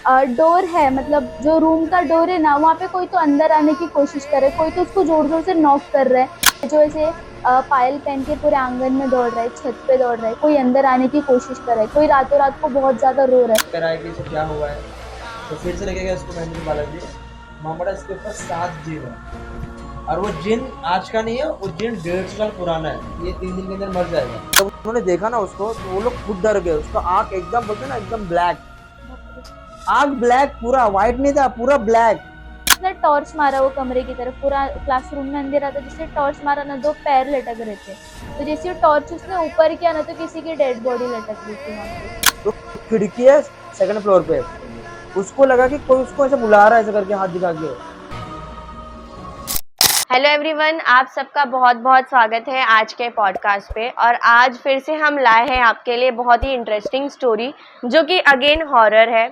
Door है, मतलब जो रूम का डोर है ना, वहाँ पे कोई तो अंदर आने की कोशिश कर रहा है, कोई तो उसको जोर जोर से नॉक कर रहा है, जो ऐसे पायल पहन के पूरे आंगन में दौड़ रहा है, छत पे दौड़ रहा है, कोई अंदर आने की कोशिश कर रहा है, कोई रातों रात को बहुत ज्यादा रो रहा है। कराए कि इसे क्या हुआ है। तो फिर से लेके गया उसको महेंद्र बालाजी। मामला इसके ऊपर 7 जिन है, और वो जिन आज का नहीं है, वो जिन 150 साल पुराना है। ये 3 दिन के अंदर मर जाएगा। जब उन्होंने देखा ना उसको, तो वो लोग खुद डर गए। उसका आंख एकदम, बोलते हैं ना, एकदम ब्लैक। आंख ब्लैक, पूरा व्हाइट नहीं था, पूरा ब्लैक। उसने टॉर्च मारा वो कमरे की तरफ, पूरा क्लासरूम में अंधेरा था, जिसने टॉर्च मारा ना, 2 पैर लटक रहे थे, तो जैसे टॉर्च उसने ऊपर किया ना, तो किसी की डेड बॉडी लटक रही थी वहां पे। तो खिड़की है 2nd फ्लोर पे। उसको लगा कि कोई उसको ऐसे बुला रहा है, ऐसे करके हाथ दिखा के। हेलो एवरीवन, आप सबका बहुत बहुत स्वागत है आज के पॉडकास्ट पे। और आज फिर से हम लाए हैं आपके लिए बहुत ही इंटरेस्टिंग स्टोरी, जो कि अगेन हॉरर है।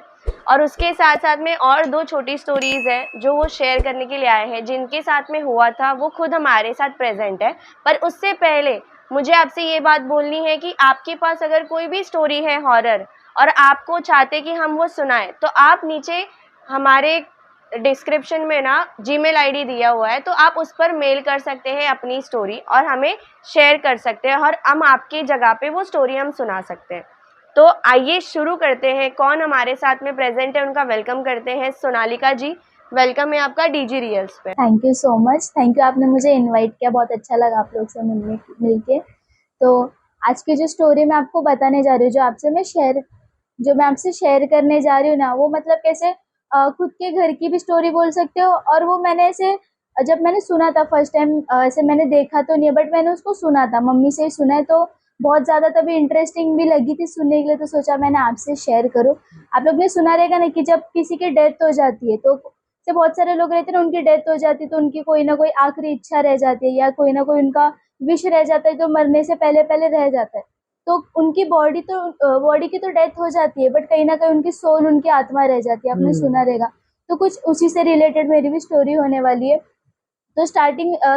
और उसके साथ साथ में और 2 छोटी स्टोरीज़ हैं जो वो शेयर करने के लिए आए हैं। जिनके साथ में हुआ था वो खुद हमारे साथ प्रेजेंट है। पर उससे पहले मुझे आपसे ये बात बोलनी है कि आपके पास अगर कोई भी स्टोरी है हॉरर और आपको चाहते कि हम वो सुनाएं, तो आप नीचे हमारे डिस्क्रिप्शन में ना जीमेल आईडी दिया हुआ है, तो आप उस पर मेल कर सकते हैं अपनी स्टोरी और हमें शेयर कर सकते हैं, और हम आपकी जगह पे वो स्टोरी हम सुना सकते हैं। तो आइए शुरू करते हैं। कौन हमारे साथ में प्रेजेंट है उनका वेलकम करते हैं। सोनालिका जी, वेलकम है आपका डीजी रियल्स पे। Thank you so much, thank you, आपने मुझे इनवाइट किया, बहुत अच्छा लगा आप लोग से मिलके। तो आज की जो स्टोरी मैं आपको बताने जा रही हूँ, जो मैं आपसे शेयर करने जा रही हूँ ना, वो मतलब कैसे खुद के घर की भी स्टोरी बोल सकते हो। और वो मैंने ऐसे जब मैंने सुना था फर्स्ट टाइम, ऐसे मैंने देखा तो नहीं है, बट मैंने उसको सुना था, मम्मी से ही सुना है, तो बहुत ज़्यादा तभी इंटरेस्टिंग भी लगी थी सुनने के लिए, तो सोचा मैंने आपसे शेयर करूँ। आप लोग ने सुना रहेगा ना कि जब किसी की डेथ हो जाती है, तो से बहुत सारे लोग रहते हैं ना, उनकी डेथ हो जाती है, तो उनकी कोई ना कोई आखिरी इच्छा रह जाती है, या कोई ना कोई उनका विश रह जाता है, जो मरने से पहले पहले रह जाता है। तो उनकी बॉडी की तो डेथ हो जाती है, बट कहीं ना कहीं उनकी सोल, उनकी आत्मा रह जाती है, आपने सुना रहेगा। तो कुछ उसी से रिलेटेड मेरी भी स्टोरी होने वाली है। तो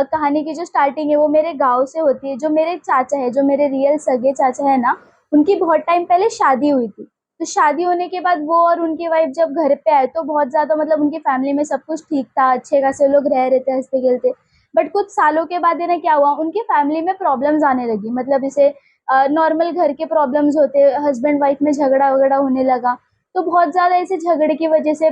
कहानी की जो स्टार्टिंग है वो मेरे गाँव से होती है। जो मेरे चाचा है, जो मेरे रियल सगे चाचा है ना, उनकी बहुत टाइम पहले शादी हुई थी। तो शादी होने के बाद वो और उनकी वाइफ जब घर पे आए, तो बहुत ज़्यादा मतलब उनकी फैमिली में सब कुछ ठीक था, अच्छे खासे लोग रह रहे थे, हँसते खेलते। बट कुछ सालों के बाद है ना, क्या हुआ, उनकी फैमिली में प्रॉब्लम्स आने लगी, मतलब जैसे नॉर्मल घर के प्रॉब्लम्स होते, हस्बैंड वाइफ में झगड़ा वगड़ा होने लगा। तो बहुत ज़्यादा ऐसे झगड़े की वजह से,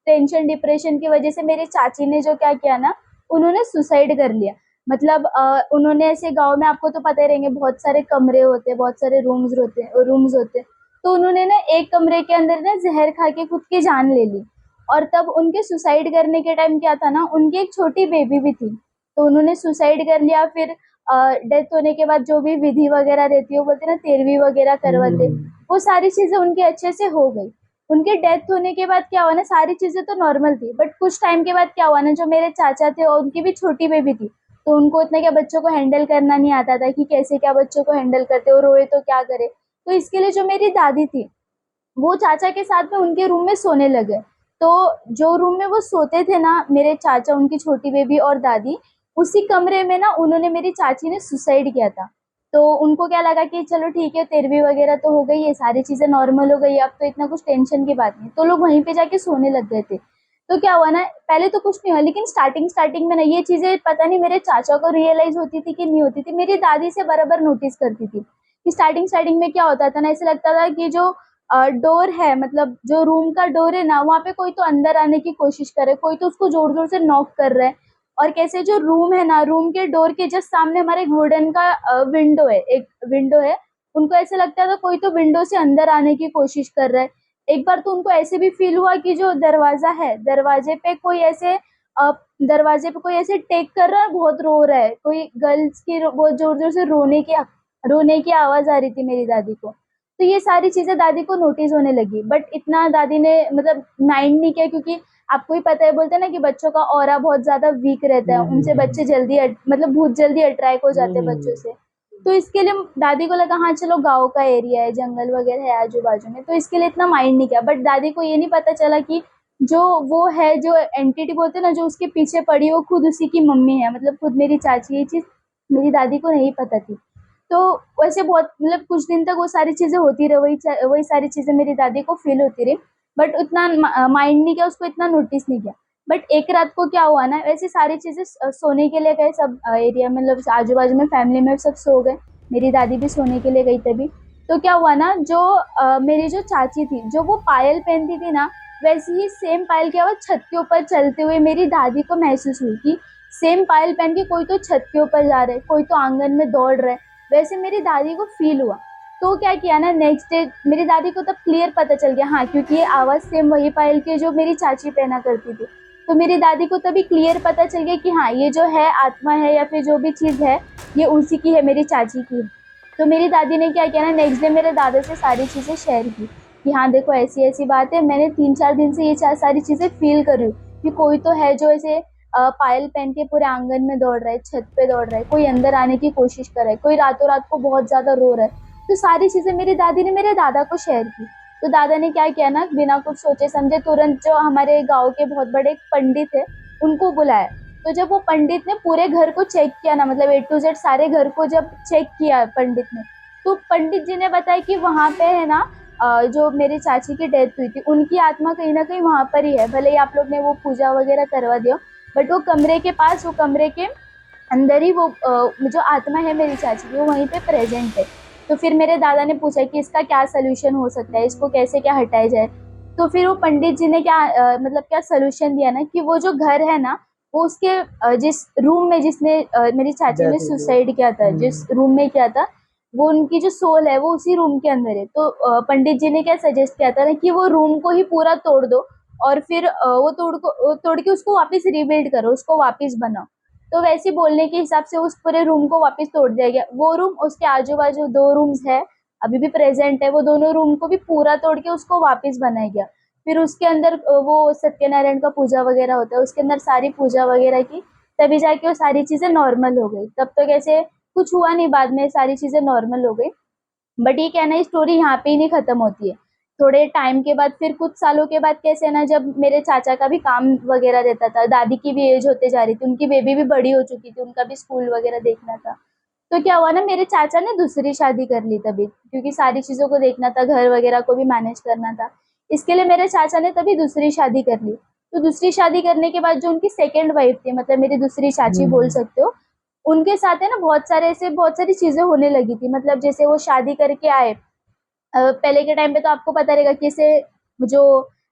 टेंशन डिप्रेशन की वजह से मेरी चाची ने जो क्या किया ना, उन्होंने सुसाइड कर लिया। मतलब उन्होंने ऐसे, गाँव में आपको तो पता ही रहेंगे, बहुत सारे कमरे होते हैं, बहुत सारे रूम्स होते हैं। तो उन्होंने ना एक कमरे के अंदर ना जहर खा के खुद की जान ले ली। और तब उनके सुसाइड करने के टाइम क्या था ना, उनकी एक छोटी बेबी भी थी, तो उन्होंने सुसाइड कर लिया। फिर डेथ होने के बाद जो भी विधि वगैरह रहती है, वो बोलते हैं ना, तेरवी वगैरह करवाते, वो सारी चीजें उनकी अच्छे से हो गई। उनके डेथ होने के बाद क्या हुआ ना, सारी चीजें तो नॉर्मल थी, बट कुछ टाइम के बाद क्या हुआ ना, जो मेरे चाचा थे और उनकी भी छोटी बेबी थी, तो उनको इतना क्या बच्चों को हैंडल करना नहीं आता था, कि कैसे क्या बच्चों को हैंडल करते, हो रोए तो क्या करे। तो इसके लिए जो मेरी दादी थी, वो चाचा के साथ में उनके रूम में सोने लगे। तो जो रूम में वो सोते थे ना, मेरे चाचा, उनकी छोटी बेबी और दादी, उसी कमरे में ना उन्होंने, मेरी चाची ने सुसाइड किया था। तो उनको क्या लगा कि चलो ठीक है, तेरहवीं वगैरह तो हो गई है, सारी चीज़ें नॉर्मल हो गई है, अब तो इतना कुछ टेंशन की बात नहीं, तो लोग वहीं पे जाके सोने लग गए थे। तो क्या हुआ ना, पहले तो कुछ नहीं हुआ, लेकिन स्टार्टिंग स्टार्टिंग में ना ये चीज़ें पता नहीं मेरे चाचा को रियलाइज़ होती थी कि नहीं होती थी, मेरी दादी से बराबर नोटिस करती थी कि स्टार्टिंग स्टार्टिंग में क्या होता था ना, ऐसे लगता था कि जो डोर है, मतलब जो रूम का डोर है ना, वहाँ पे कोई तो अंदर आने की कोशिश कर रहा है, कोई तो उसको जोर-जोर से नॉक कर रहा है। और कैसे जो रूम है ना, रूम के डोर के जस्ट सामने हमारे एक वुडन का विंडो है। उनको ऐसे लगता था कोई तो विंडो से अंदर आने की कोशिश कर रहा है। एक बार तो उनको ऐसे भी फ़ील हुआ कि जो दरवाज़ा है, दरवाज़े पे कोई ऐसे टेक कर रहा है, बहुत रो रहा है। कोई गर्ल्स की बहुत ज़ोर-ज़ोर से रोने की आवाज़ आ रही थी मेरी दादी को। तो ये सारी चीज़ें दादी को नोटिस होने लगी, बट इतना दादी ने मतलब माइंड नहीं किया, क्योंकि आपको ही पता है, बोलते हैं ना कि बच्चों का ऑरा बहुत ज़्यादा वीक रहता है, उनसे बच्चे जल्दी मतलब बहुत जल्दी अट्रैक्ट हो जाते हैं बच्चों से। तो इसके लिए दादी को लगा, हाँ चलो, गाँव का एरिया है, जंगल वगैरह है आजू-बाजू में, तो इसके लिए इतना माइंड नहीं किया। बट दादी को ये नहीं पता चला कि जो वो है, जो एंटिटी बोलते हैं ना, जो उसके पीछे पड़ी है, वो खुद उसी की मम्मी है, मतलब खुद मेरी चाची। ये चीज़ मेरी दादी को नहीं पता थी। तो वैसे बहुत मतलब कुछ दिन तक वो सारी चीज़ें होती रही, वही सारी चीज़ें मेरी दादी को फ़ील होती रही। बट उतना माइंड नहीं किया, उसको इतना नोटिस नहीं किया। बट एक रात को क्या हुआ ना, वैसे सारी चीजें सोने के लिए गए सब एरिया में, मतलब आजू बाजू में फैमिली में सब सो गए, मेरी दादी भी सोने के लिए गई तभी। तो क्या हुआ ना, जो मेरी जो चाची थी जो वो पायल पहनती थी ना, वैसी ही सेम पायल की आवाज छत के ऊपर चलते हुए मेरी दादी को महसूस हुई कि सेम पायल पहन के कोई तो छत के ऊपर जा रहा है, कोई तो आंगन में दौड़ रहा है, वैसे मेरी दादी को फील हुआ। तो क्या किया ना, नेक्स्ट डे मेरी दादी को तब क्लियर पता चल गया, हाँ, क्योंकि ये आवाज सेम वही पायल की है जो मेरी चाची पहना करती थी। तो मेरी दादी को तभी क्लियर पता चल गया कि हाँ, ये जो है आत्मा है या फिर जो भी चीज़ है, ये उसी की है, मेरी चाची की है। तो मेरी दादी ने क्या किया ना, नेक्स्ट डे मेरे दादा से सारी चीज़ें शेयर की कि हाँ देखो, ऐसी ऐसी बात है, मैंने 3-4 दिन से ये सारी चीज़ें फील कर रही हूँ कि कोई तो है जो ऐसे पायल पहन के पूरे आंगन में दौड़ रहा है, छत पे दौड़ रहा है, कोई अंदर आने की कोशिश कर रहा है, कोई रातों रात को बहुत ज़्यादा रो रहा है। तो सारी चीज़ें मेरी दादी ने मेरे दादा को शेयर की। तो दादा ने क्या किया ना, बिना कुछ सोचे समझे तुरंत जो हमारे गांव के बहुत बड़े पंडित है उनको बुलाया। तो जब वो पंडित ने पूरे घर को चेक किया ना, मतलब A to Z सारे घर को जब चेक किया पंडित ने, तो पंडित जी ने बताया कि वहाँ पे है ना, जो मेरी चाची की डेथ हुई थी उनकी आत्मा कहीं ना कहीं वहाँ पर ही है। भले ही आप लोग ने वो पूजा वगैरह करवा दिया, बट वो कमरे के पास, वो कमरे के अंदर ही वो जो आत्मा है मेरी चाची की, वो वहीं पे प्रेजेंट है। तो फिर मेरे दादा ने पूछा कि इसका क्या सोल्यूशन हो सकता है, इसको कैसे क्या हटाया जाए। तो फिर वो पंडित जी ने क्या मतलब क्या सोल्यूशन दिया ना, कि वो जो घर है ना, वो उसके जिस रूम में जिसने मेरी चाची ने सुसाइड किया था, जिस रूम में किया था, वो उनकी जो सोल है वो उसी रूम के अंदर है। तो पंडित जी ने क्या सजेस्ट किया था ना, कि वो रूम को ही पूरा तोड़ दो और फिर वो तोड़ के उसको वापस रिबिल्ड करो, उसको वापस बनाओ। तो वैसे बोलने के हिसाब से उस पूरे रूम को वापस तोड़ दिया गया। वो रूम, उसके आजू बाजू 2 रूम्स है, अभी भी प्रेजेंट है, वो दोनों रूम को भी पूरा तोड़ के उसको वापस बनाया गया। फिर उसके अंदर वो सत्यनारायण का पूजा वगैरह होता है, उसके अंदर सारी पूजा वगैरह की, तभी जाके वो सारी चीजें नॉर्मल हो गई। तब तो कैसे कुछ हुआ नहीं, बाद में सारी चीजें नॉर्मल हो गई। बट ये क्या है ना, स्टोरी यहाँ पे ही नहीं खत्म होती है। थोड़े टाइम के बाद, फिर कुछ सालों के बाद कैसे ना, जब मेरे चाचा का भी काम वगैरह रहता था, दादी की भी एज होते जा रही थी, उनकी बेबी भी बड़ी हो चुकी थी, उनका भी स्कूल वगैरह देखना था। तो क्या हुआ ना, मेरे चाचा ने दूसरी शादी कर ली तभी, क्योंकि सारी चीजों को देखना था, घर वगैरह को भी मैनेज करना था। इसके लिए मेरे चाचा ने तभी दूसरी शादी कर ली। तो दूसरी शादी करने के बाद जो उनकी सेकेंड वाइफ थी, मतलब मेरी दूसरी चाची बोल सकते हो, उनके साथ है ना बहुत सारी चीजें होने लगी थी। मतलब जैसे वो शादी करके आए, पहले के टाइम पे तो आपको पता रहेगा कि जैसे जो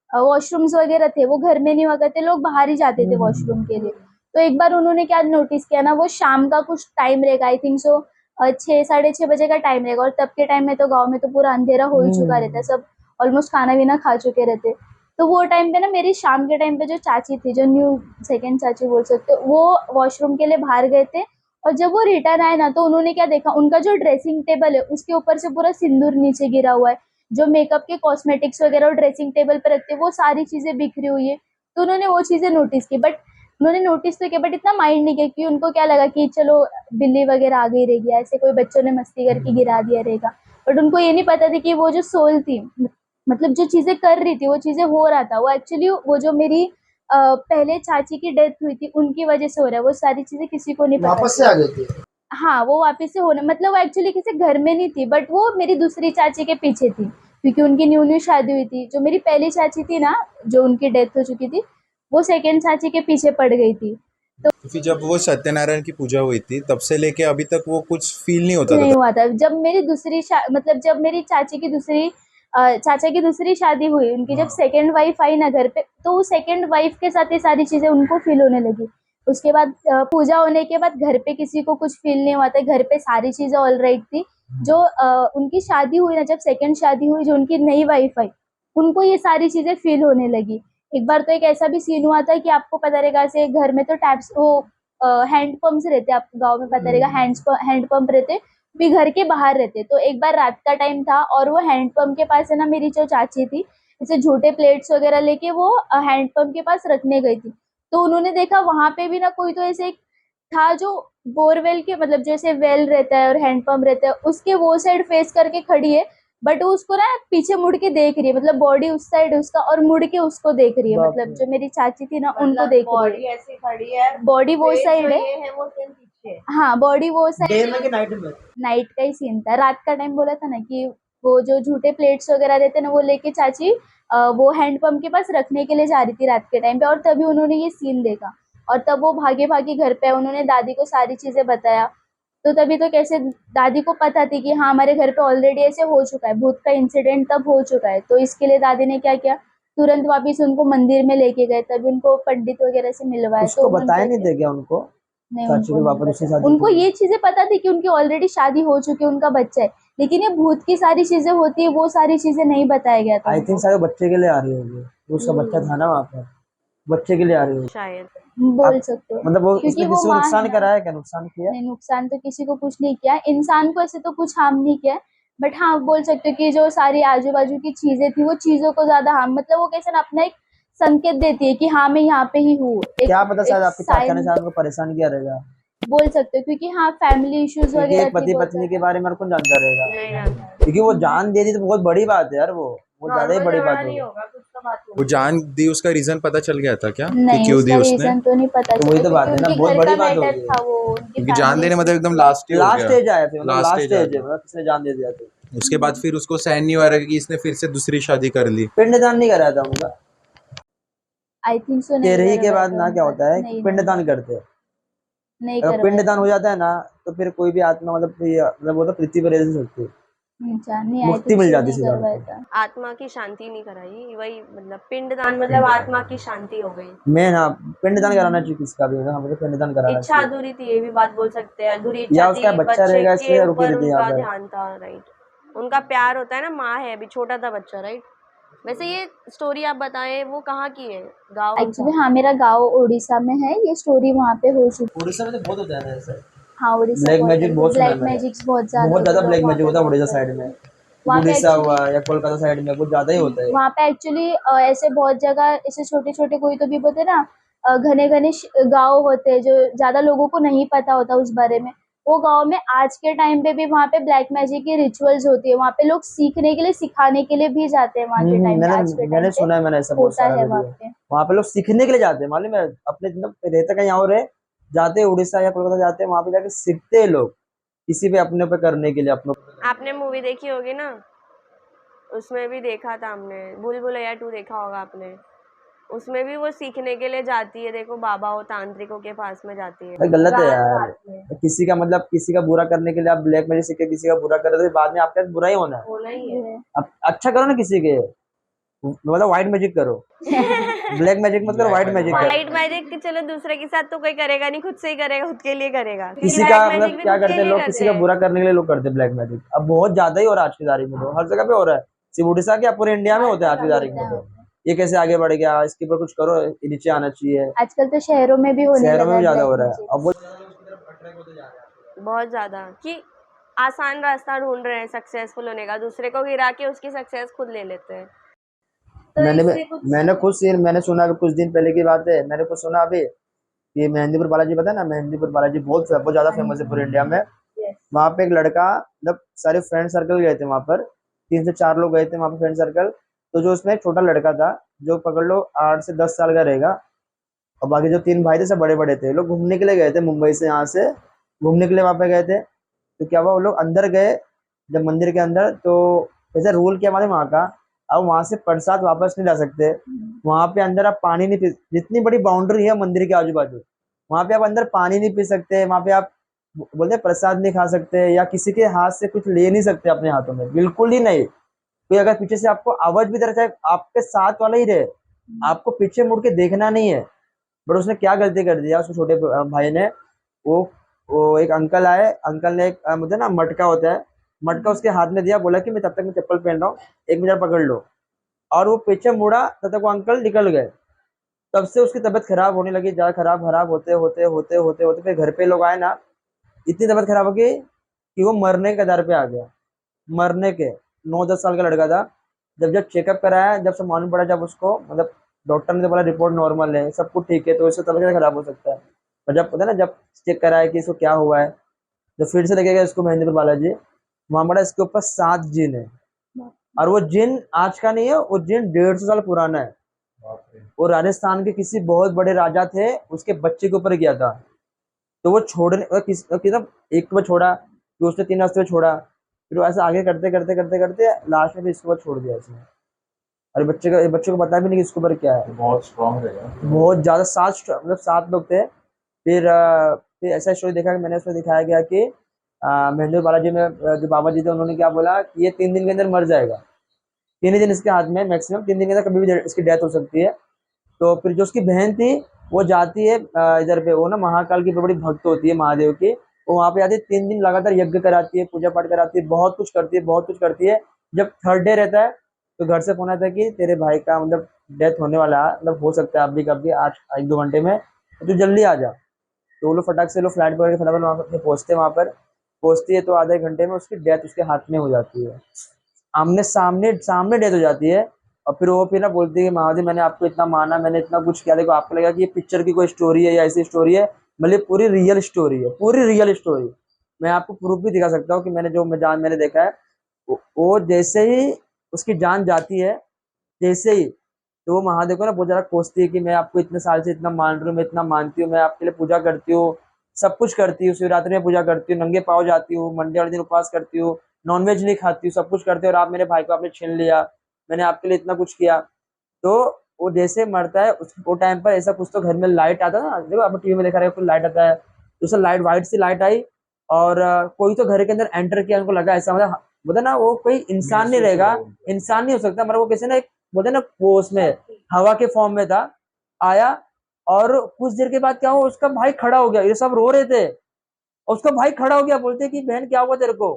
वॉशरूम्स वगैरह थे वो घर में नहीं हुआ करते, लोग बाहर ही जाते थे वॉशरूम के लिए। तो एक बार उन्होंने क्या नोटिस किया ना, वो शाम का कुछ टाइम रहेगा, आई थिंक सो 6-6:30 बजे का टाइम रहेगा, और तब के टाइम में तो गाँव में तो पूरा अंधेरा हो ही चुका रहता है, सब ऑलमोस्ट खाना वीना खा चुके रहते। तो वो टाइम पे ना, मेरी शाम के टाइम पे जो चाची थी, जो न्यू सेकंड चाची बोल सकते हो, वो वॉशरूम के लिए बाहर गए थे। और जब वो रिटर्न आए ना, तो उन्होंने क्या देखा, उनका जो ड्रेसिंग टेबल है उसके ऊपर से पूरा सिंदूर नीचे गिरा हुआ है, जो मेकअप के कॉस्मेटिक्स वगैरह और ड्रेसिंग टेबल पे रखते हैं वो सारी चीजें बिखरी हुई है। तो उन्होंने वो चीजें नोटिस की, बट उन्होंने नोटिस तो किया, बट इतना माइंड नहीं किया, क्योंकि उनको क्या लगा कि चलो बिल्ली वगैरह आ गई रहेगी, ऐसे कोई बच्चों ने मस्ती करके गिरा दिया रहेगा। बट उनको ये नहीं पता था कि वो जो सोल थी, मतलब जो चीजें कर रही थी, वो चीजें हो रहा था, वो एक्चुअली वो जो मेरी पहले चाची की डेथ हुई थी उनकी वजह से हो रहा है। वो सारी चीजें किसी को नहीं पता वापस थी। से आ गए थे। हाँ, वो वापस से होने, मतलब वो एक्चुअली किसी घर में नहीं थी, बट वो मेरी दूसरी चाची के पीछे थी, क्योंकि उनकी न्यू न्यू शादी हुई थी। जो मेरी पहली चाची थी ना, जो उनकी डेथ हो चुकी थी, वो सेकंड चाची के पीछे पड़ गई थी। तो तो फिर जब वो सत्यनारायण की पूजा हुई थी तब से लेके अभी तक वो कुछ फील नहीं होता नहीं था। हुआ था। जब मेरी मतलब जब मेरी चाची की दूसरी चाचा की दूसरी शादी हुई, उनकी जब सेकंड वाइफ आई ना घर पे, तो वो सेकंड वाइफ के साथ ये सारी चीजें उनको फील होने लगी। उसके बाद पूजा होने के बाद घर पे किसी को कुछ फील नहीं हुआ था, घर पे सारी चीजें ऑल राइट थी। जो उनकी शादी हुई ना, जब सेकंड शादी हुई, जो उनकी नई वाइफ आई, उनको ये सारी चीजें फील होने लगी। एक बार तो एक ऐसा भी सीन हुआ था कि आपको पता रहेगा, ऐसे घर में तो टैप्स, वो हैंड पंप्स रहते, आपको गाँव में पता रहेगा, हैंड पंप रहते, भी घर के बाहर रहते। तो एक बार रात का टाइम था, और वो हैंडपंप के पास है ना, मेरी जो चाची थी, जैसे झूठे प्लेट्स वगैरह लेके वो हैंडपंप के पास रखने गई थी। तो उन्होंने देखा वहां पे भी ना कोई तो ऐसे एक था, जो बोरवेल के, मतलब जैसे वेल रहता है और हैंडपंप रहता है, उसके वो साइड फेस करके खड़ी है। बट वो उसको ना पीछे मुड़ के देख रही है, मतलब बॉडी उस साइड उसका, और मुड़ के उसको देख रही है, मतलब जो मेरी चाची थी ना उनको देख रही बॉडी है। ऐसी खड़ी है, बॉडी वो फेस साइड जो है, ये है वो सिर्फ पीछे है। हाँ, बॉडी वो साइड। डे में कि नाइट में? नाइट का ही सीन था, रात का टाइम बोला था ना, कि वो जो झूठे प्लेट्स वगैरह रहते ना, वो लेके चाची वो हैंडपंप के पास रखने के लिए जा रही थी रात के टाइम पे, और तभी उन्होंने ये सीन देखा। और तब वो भागे भागे घर पे, उन्होंने दादी को सारी चीजें बताया। तो तभी तो कैसे दादी को पता थी कि हाँ हमारे घर पे ऑलरेडी ऐसे हो चुका है, भूत का इंसिडेंट तब हो चुका है। तो इसके लिए दादी ने क्या किया, तुरंत वापिस उनको मंदिर में लेके गए, तभी उनको पंडित वगैरह से मिलवाया। तो उसको उन्होंने बताया क्या नहीं किया, थे क्या उनको नहीं चाची उनको को नहीं वापस दूसरी पता, शादी उनको के लिए? ये चीजें पता थी कि उनकी ऑलरेडी शादी हो चुकी है, उनका बच्चा है, लेकिन ये भूत की सारी चीजें होती है वो सारी चीजें नहीं बताया गया था आई थिंक उनको। शायद वो बच्चे के लिए आ रही होगी, वो उसका बच्चा था ना वहाँ पे, बच्चे के लिए आ रही होगी। शायद। बोल आप सकते हो, मतलब वो क्योंकि उसने वो किसी को माँ है नुकसान ना। कराया, क्या नुकसान किया? नहीं, नुकसान तो किसी को कुछ नहीं किया, इंसान को ऐसे तो कुछ हार्म नहीं किया। बट हाँ बोल सकते हो कि जो सारी आजू बाजू की चीजें थी वो चीजों को ज्यादा हार्म, मतलब वो कैसे ना अपना एक संकेत देती है कि हाँ मैं यहाँ पे ही हूँ, क्या एक पता एक शायद आपके चाचा ने साइन शायद उनको परेशान किया रहेगा, बोल सकते हो, क्योंकि हाँ फैमिली इश्यूज क्योंकि वगैरह एक थी पति बहुत पत्नी के ज्यादा। बारे में और कौन जानता रहेगा। नहीं जानता। क्योंकि वो जान दे दी तो बहुत बड़ी बात है यार, वो बहुत ज्यादा ही नॉर्मल बड़ी झगड़ा बात नहीं होगी। होगा, कुछ तो बात वो होगी। जान दी, उसका रीजन पता चल गया था क्या कि नहीं क्यों दी उसका उसने? रीजन तो नहीं पता तो वही चला, तो क्योंकि बात है ना, उनके बहुत घर बड़ी का बात मैटर होगी। था, वो उनकी क्योंकि जान फैमिली देने मतलब इश्यूज एकदम थे। लास्ट ही हो लास्ट गया। स्टेज आया थे, मतलब लास्ट लास्ट स्टेज आ स्टेज है, गया। मतलब किसने जान दे दिया तो। उसके बाद फिर उसको सहन नहीं हो रहा कि इसने फिर से दूसरी शादी कर ली। पिंडदान नहीं कराया था उनका? आई थिंक सो नहीं तेरही के करवाया बाद था ना क्या उनका, होता है कि नहीं नहीं पिंडदान करते हैं। नहीं अगर करवाया पिंडदान था। हो जाता है ना तो फिर कोई भी आत्मा मतलब वो तो पृथ्वी पर रह नहीं सकती, अच्छा नहीं, आई मुक्ति थिंक मिल सो जाती नहीं सीधा करवाया उनको। था। आत्मा की शांति नहीं कराई, वही मतलब पिंडदान मतलब आत्मा की शांति हो गई। मैं ना पिंडदान कराना चाहिए किसका भी ना, मुझे पिंडदान कराना इच्छा चाहिए। अधूरी थी, ये भी बात बोल सकते हैं, अधूरी इच्छा या उसका थी, बच्चा बच्चे रहेगा के इसलिए रुकी ऊपर रहती है यहाँ उनका पर। ध्यान था, राइट। उनका प्यार होता है ना, माँ है, अभी छोटा था बच्चा, राइट। वैसे ये स्टोरी आप बताएं वो कहाँ की है, गाँव कौन सा? एक्चुअली हाँ मेरा गांव उड़ीसा में है, ये स्टोरी वहाँ पे हो चुकी उड़ीसा में तो बहुत होता है ना ऐसा, है। हाँ उड़ीसा ब्लैक बहुत मैजिक करते, बहुत सुना है ब्लैक मैंने, मैजिक्स बहुत ज्यादा बहुत होते, ज्यादा लोग ब्लैक वहाँ मैजिक पे होता है बहुत उड़ीसा साइड करते में। हैं। वहाँ पे उड़ीसा एक्चुअली हुआ या कोलकाता साइड में कुछ ज्यादा ही होता है। वहाँ पे एक्चुअली ऐसे बहुत जगह ऐसे छोटे छोटे कोई तो भी बोलते हैं ना, घने घने गांव होते हैं जो ज्यादा लोगों को नहीं पता होता उस बारे में। वो गांव में आज के टाइम पे भी वहाँ पे ब्लैक मैजिक की रिचुअल्स होती है, वहाँ पे लोग सीखने के लिए सिखाने के लिए भी जाते हैं वहाँ के टाइम पे, मैंने आज के टाइम मैंने पे सुना है, मैंने ऐसा बहुत होता सारा है वहाँ वीडियो। पे। वहां पे लोग सीखने के लिए जाते हैं, मालूम है, अपने मतलब रहते कहीं और है, जाते हैं उड़ीसा या कोलकाता जाते हैं, वहां पे जाके सीखते हैं लोग किसी पे अपने पे करने के लिए अपने। आपने मूवी देखी होगी ना, उसमें भी देखा था हमने, भूल भुलैया 2 देखा होगा आपने। उसमें भी वो सीखने के लिए जाती है, देखो बाबा हो तांत्रिकों के पास में जाती है। भाई गलत है रात यार, रात में किसी का मतलब किसी का बुरा करने के लिए आप ब्लैक मैजिक सीख के किसी का बुरा कर रहे हो तो बाद में आपके साथ बुरा ही होना है। होना ही है। अब अच्छा करो ना किसी के, मतलब व्हाइट मैजिक करो, ब्लैक मैजिक मत करो, व्हाइट मैजिक करो। वाइट मैजिक चलो दूसरे के साथ तो कोई करेगा नहीं, खुद से ही करेगा, खुद के लिए करेगा, क्योंकि किसी ब्लैक का मैजिक मतलब भी क्या खुद के करते हैं लिए लोग, करते किसी का हैं। बुरा करने के लिए लोग करते हैं ब्लैक मैजिक। अब बहुत ज्यादा ही हो रहा है आज की तारीख में, तो हर जगह पे हो रहा है, सिर्फ उड़ीसा क्या पूरे इंडिया में होता है आज की तारीख में। तो ये कैसे आगे बढ़ गया, इसके ऊपर कुछ करो, ये नीचे आना चाहिए। आजकल तो शहरों में भी होने शहरों लगा में भी है ज्यादा ब्लैक हो रहा है, मैजिक। अब वो बहुत ज्यादा कि आसान रास्ता ढूंढ रहे हैं सक्सेसफुल होने का, दूसरे को गिरा के उसकी सक्सेस खुद ले लेते हैं। तो मैंने इससे कुछ मैंने सुना अभी कुछ दिन पहले की बात है, मैंने कुछ सुना अभी कि मेहंदीपुर बालाजी पता है ना, मेहंदीपुर बालाजी बहुत बहुत ज्यादा फेमस है पूरे इंडिया में। वहाँ पे एक लड़का, मतलब सारे फ्रेंड सर्कल गए थे वहां पर, 3 से 4 लोग गए थे वहां पर फ्रेंड सर्कल। तो जो उसमें एक छोटा लड़का था, जो पकड़ लो 8 से 10 साल का रहेगा, और बाकी जो 3 भाई थे सब बड़े बड़े थे। लोग घूमने के लिए गए थे मुंबई से, यहाँ से घूमने के लिए वहां पे गए थे। तो क्या हुआ, वो लोग अंदर गए जब मंदिर के अंदर, तो ऐसा रूल क्या मालूम वहाँ का, अब वहां से प्रसाद वापस नहीं ला सकते। वहां पे अंदर आप पानी नहीं पी, जितनी बड़ी बाउंड्री है मंदिर के आजू बाजू, वहां पे आप अंदर पानी नहीं पी सकते, वहां पे आप बोलते हैं प्रसाद नहीं खा सकते, या किसी के हाथ से कुछ ले नहीं सकते अपने हाथों में, बिल्कुल ही नहीं। कोई अगर पीछे से आपको आवाज भी दे रहा, चाहे आपके साथ वाला ही रहे, आपको पीछे मुड़ के देखना नहीं है। बट उसने क्या गलती कर दिया, उसके छोटे भाई ने, वो वो एक अंकल आए, अंकल ने एक मतलब ना मटका होता है, मटका उसके हाथ में दिया, बोला कि मैं तब तक मैं चप्पल पहन रहा हूँ, 1 मिनट पकड़ लो। और वो पीछे मुड़ा तब तक वो अंकल निकल गए। तब से उसकी तबीयत खराब होने लगी, ज्यादा खराब खराब होते होते होते होते होते फिर घर पे लोग आए ना, इतनी तबीयत खराब हो गई कि वो मरने के कगार पे आ गया। मरने के 9-10 साल का लड़का था। जब जब चेकअप कराया, जब से मालूम पड़ा, जब उसको मतलब डॉक्टर ने तो बोला रिपोर्ट नॉर्मल है, सब कुछ ठीक है, तो इससे तबीयत खराब हो सकता है। और जब पता है ना, जब चेक कराया कि इसको क्या हुआ है, जब फिर से लेके गए इसको मेहंदीपुर बालाजी, वहां पड़ा इसके ऊपर 7 जिन है। और वो जिन आज का नहीं है, वो जिन 150 साल पुराना है। वो राजस्थान के किसी बहुत बड़े राजा थे, उसके बच्चे के ऊपर गया था। तो वो छोड़ने एक को छोड़ा, फिर उसने 3 रास्ते छोड़ा, फिर वो ऐसे आगे करते करते करते करते लास्ट में भी इसको छोड़ दिया उसने। और बच्चे को पता भी नहीं कि इसके ऊपर क्या है। बहुत स्ट्रांग रहेगा। बहुत ज्यादा मतलब 7 लोग थे। फिर ऐसा स्टोरी देखा कि मैंने उसमें दिखाया गया कि महेंद्र बालाजी में जो बाबा जी थे उन्होंने क्या बोला कि ये 3 दिन के अंदर मर जाएगा। 3 ही दिन इसके हाथ में, मैक्सिमम 3 दिन के अंदर कभी भी इसकी डेथ हो सकती है। तो फिर जो उसकी बहन थी वो जाती है इधर पे, वो ना महाकाल की बड़ी भक्त होती है महादेव की। वो वहाँ पे जाती है, 3 दिन लगातार यज्ञ कराती है, पूजा पाठ कराती है, बहुत कुछ करती है, बहुत कुछ करती है। जब 3rd डे रहता है तो घर से फोन आता है कि तेरे भाई का मतलब डेथ होने वाला है, मतलब हो सकता है अभी कभी 1-2 घंटे में, तो तू जल्दी आ जा। तो वो लोग फटाक से फ्लाइट पकड़ के फटाफट वहाँ पर पहुँचते हैं। वहाँ पर पहुँचती है तो आधे घंटे में उसकी डेथ उसके हाथ में हो जाती है, आमने सामने सामने डेथ हो जाती है। और फिर वो फिर ना बोलती है महादेव मैंने आपको इतना माना, मैंने इतना कुछ किया, देखो आपको लगा कि ये पिक्चर की कोई स्टोरी है या ऐसी स्टोरी है, मतलब पूरी रियल स्टोरी है, पूरी रियल स्टोरी। मैं आपको प्रूफ भी दिखा सकता हूँ कि मैंने देखा है। वो जैसे ही उसकी जान जाती है, जैसे ही, तो वो महादेव को ना बहुत ज्यादा कोसती है कि मैं आपको इतने साल से इतना मान रही हूँ, मैं इतना मानती हूँ, मैं आपके लिए पूजा करती हूँ, सब कुछ करती हूँ, शिवरात्रि में पूजा करती हूँ, नंगे पाँव जाती हूँ, मंडे वाले दिन उपवास करती हूँ, नॉनवेज नहीं खाती हूँ, सब कुछ करती हूँ, और आप मेरे भाई को आपने छीन लिया, मैंने आपके लिए इतना कुछ किया। तो वो जैसे मरता है वो टाइम पर ऐसा कुछ तो घर में लाइट आता है ना, देखो आप टीवी में देखा रहे, कोई लाइट आता है, तो उससे लाइट व्हाइट सी लाइट आई, और कोई तो घर के अंदर एंटर किया, उनको लगा ऐसा, मतलब बोलते ना वो कोई इंसान नहीं रहेगा, इंसान नहीं हो सकता, मतलब वो कैसे ना एक बोलते ना वो उसमें हवा के फॉर्म में था, आया। और कुछ देर के बाद क्या हुआ, उसका भाई खड़ा हो गया, ये सब रो रहे थे, और उसका भाई खड़ा हो गया, बोलते कि बहन क्या हुआ तेरे को,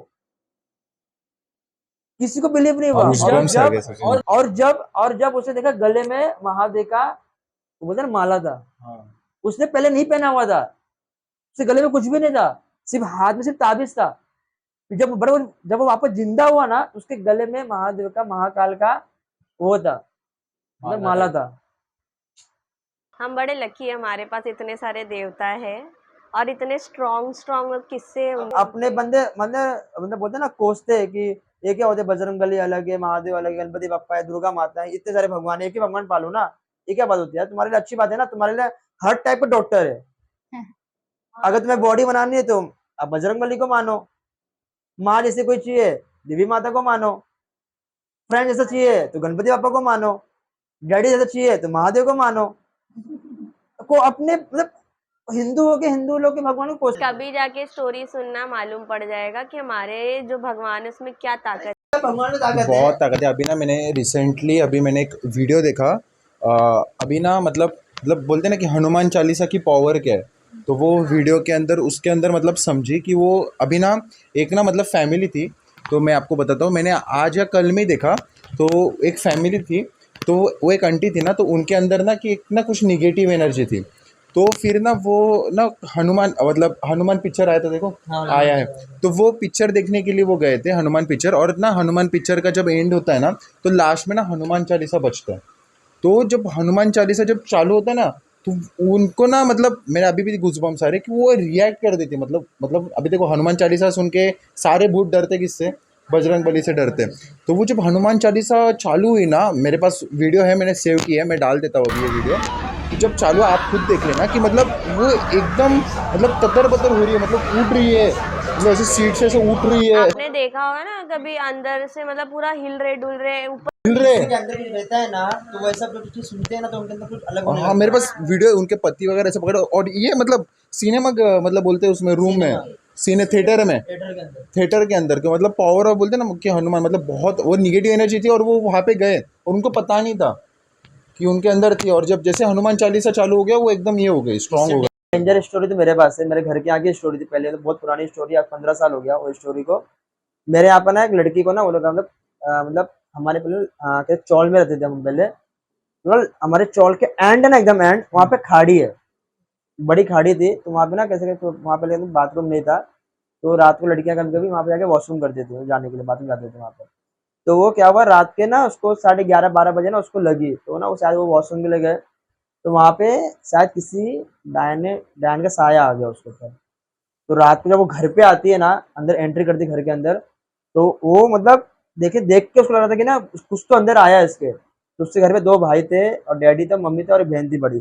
किसी को बिलीव नहीं हुआ। Goosebumps आ गए सचिन। और जब उसे देखा गले में महादेव का वो बोलते ना माला था, हाँ। उसने पहले नहीं पहना हुआ था, उसके गले में कुछ भी नहीं था, सिर्फ हाथ में सिर्फ ताबीज था। फिर जब वो वापस जिंदा हुआ ना, उसके गले में महादेव का महाकाल का वो था, मतलब माला था। हम बड़े लकी है, हमारे पास इतने सारे देवता है और इतने स्ट्रॉन्ग किस्से हैं उनके। अपने बंदे मतलब बोलते ना कोसते हैं कि ये क्या होते, बजरंगबली अलग है, महादेव अलग है, गणपति बप्पा है, दुर्गा माता है, इतने सारे भगवान है, एक ही भगवान पालो ना, ये क्या बात होती है? तुम्हारे लिए अच्छी बात है ना, तुम्हारे लिए हर टाइप का डॉक्टर है। अगर तुम्हें बॉडी बनानी है तो आप बजरंगबली को मानो, माँ जैसे कोई चाहिए देवी माता को मानो, फ्रेंड जैसा चाहिए तो गणपति बापा को मानो, डैडी जैसा चाहिए तो महादेव को मानो, को अपने मतलब हिंदू लोग के भगवान को कोस कभी जाके स्टोरी सुनना, मालूम पड़ जाएगा कि हमारे जो भगवान है उसमें क्या ताकत है। भगवान में ताकत है। बहुत ताकत है। अभी ना मैंने रिसेंटली एक वीडियो देखा, अभी ना मतलब बोलते ना कि हनुमान चालीसा की पावर क्या है, तो वो वीडियो के अंदर उसके अंदर मतलब समझी कि वो अभी ना एक ना मतलब फैमिली थी। तो मैं आपको बताता हूँ, मैंने आज या कल में ही देखा। तो एक फैमिली थी, तो वो एक आंटी थी ना, तो उनके अंदर ना कि एक ना कुछ निगेटिव एनर्जी थी। तो फिर ना वो ना हनुमान पिक्चर आया था, देखो हाँ, आया है, तो वो पिक्चर देखने के लिए वो गए थे हनुमान पिक्चर। और ना हनुमान पिक्चर का जब एंड होता है ना, तो लास्ट में ना हनुमान चालीसा बजता है। तो जब हनुमान चालीसा जब चालू होता है ना, तो उनको ना मतलब मेरे अभी भी गूज़बम्स आ रहे कि वो रिएक्ट कर देती, मतलब अभी देखो हनुमान चालीसा सुन के सारे भूत डरते किससे, बजरंग बली से डरते। तो वो जब हनुमान चालीसा चालू हुई ना, मेरे पास वीडियो है, मैंने सेव की है, मैं डाल देता हूँ अभी ये वीडियो। तो जब चालू आप खुद देख लेना कि मतलब वो एकदम मतलब ततर बतर हो रही है, मतलब उठ रही है, मतलब ऐसे सीट से ऐसे उठ रही है, आपने देखा होगा ना कभी अंदर से, मतलब पूरा हिल रहे डुल रहे ऊपर। हिल रहे। के अंदर कुछ रहता है ना, तो वैसा जो चीज सुनते हैं ना, तो उनके अंदर कुछ अलग होने हाँ लगता मेरे है। पास वीडियो है, उनके पति वगैरह ऐसे पकड़े, और ये मतलब सिनेमा मतलब बोलते हैं उसमें रूम में, थिएटर में, थिएटर के अंदर थिएटर के अंदर के मतलब पावर ऑफ बोलते हैं ना कि हनुमान, मतलब बहुत वो निगेटिव एनर्जी थी, और वो वहाँ पे गए और उनको पता नहीं था कि उनके अंदर थी। और जब जैसे हनुमान चालीसा चालू हो गया, वो एकदम ये हो गई, स्ट्रांग हो गई। डेंजर स्टोरी तो मेरे पास है, मेरे घर के आगे स्टोरी थी पहले, तो बहुत पुरानी स्टोरी, आज 15 साल हो गया वो स्टोरी को। मेरे यहाँ पर ना एक लड़की को ना, वो लोग मतलब हमारे पहले के चौल में रहते थे हम पहले, मतलब हमारे चौल के एंड है ना, एकदम एंड, वहाँ पे खाड़ी है, बड़ी खाड़ी थी। तो वहाँ पे ना कैसे तो वहाँ पे बाथरूम नहीं था, तो रात को लड़कियां कभी कभी वहाँ पे जाके वॉशरूम करते थे, जाने के लिए बाथरूम जाते थे वहाँ पे। तो वो क्या हुआ, रात के ना उसको 11:30-12 बजे ना उसको लगी, तो ना वो शायद वो वॉशरूम के लिए गए, तो वहाँ पे शायद किसी डायन का साया आ गया उसके ऊपर। तो रात को जब वो घर पे आती है ना, अंदर एंट्री करती है घर के अंदर, तो वो मतलब देख के उसको लग रहा था कि ना कुछ तो अंदर आया है इसके। तो उसके घर पे 2 भाई थे, और डैडी था, मम्मी थे, और एक बहन थी बड़ी।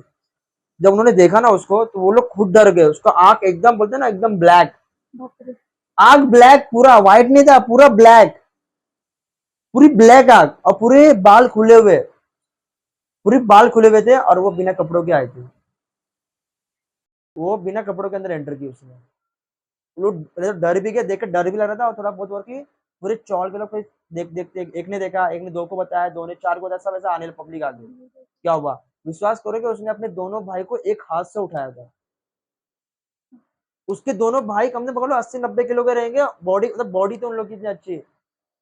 जब उन्होंने देखा ना उसको, तो वो लोग खुद डर गए, उसका आंख एकदम बोलते हैं ना एकदम ब्लैक, आंख ब्लैक, पूरा व्हाइट नहीं था, पूरा ब्लैक। पूरी ब्लैक आंख और पूरे बाल खुले हुए, पूरे बाल खुले हुए थे, और वो बिना कपड़ों के आए थे। वो बिना कपड़ों के अंदर एंटर की उसने। लोग मतलब डर भी गए, देख के डर भी लग रहा था, और थोड़ा बहुत और की पूरे चौल के लोग फिर देखते, एक ने देखा, एक ने दो को बताया, दो ने चार को बताया, सब ऐसा आने लगा पब्लिक आगे। क्या हुआ? विश्वास करो कि उसने अपने दोनों भाई को एक हाथ से उठाया था। उसके दोनों भाई कम से पकड़ लो 80-90 किलो के रहेंगे, बॉडी मतलब बॉडी तो उन लोग की इतनी अच्छी।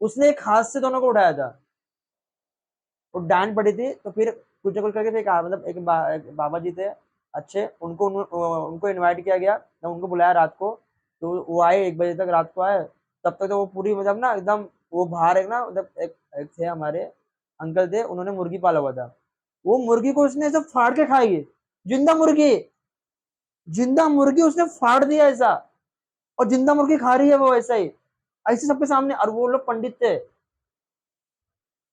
उसने एक हाथ से दोनों को उठाया था। वो डांड पड़ी थी, तो फिर कुछ ना कुछ करके फिर मतलब एक बाबा जी थे अच्छे, उनको इनवाइट किया गया, तो उनको बुलाया रात को। तो वो आए 1 बजे तक, रात को आए। तब तक तो वो पूरी मतलब ना एकदम, वो बाहर एक ना मतलब एक थे हमारे अंकल थे, उन्होंने मुर्गी पाला हुआ था। वो मुर्गी को उसने सब फाड़ के खाई, जिंदा मुर्गी, जिंदा मुर्गी उसने फाड़ दिया ऐसा, और जिंदा मुर्गी खा रही है वो ऐसा ही, ऐसे सबके सामने। और वो लोग पंडित थे,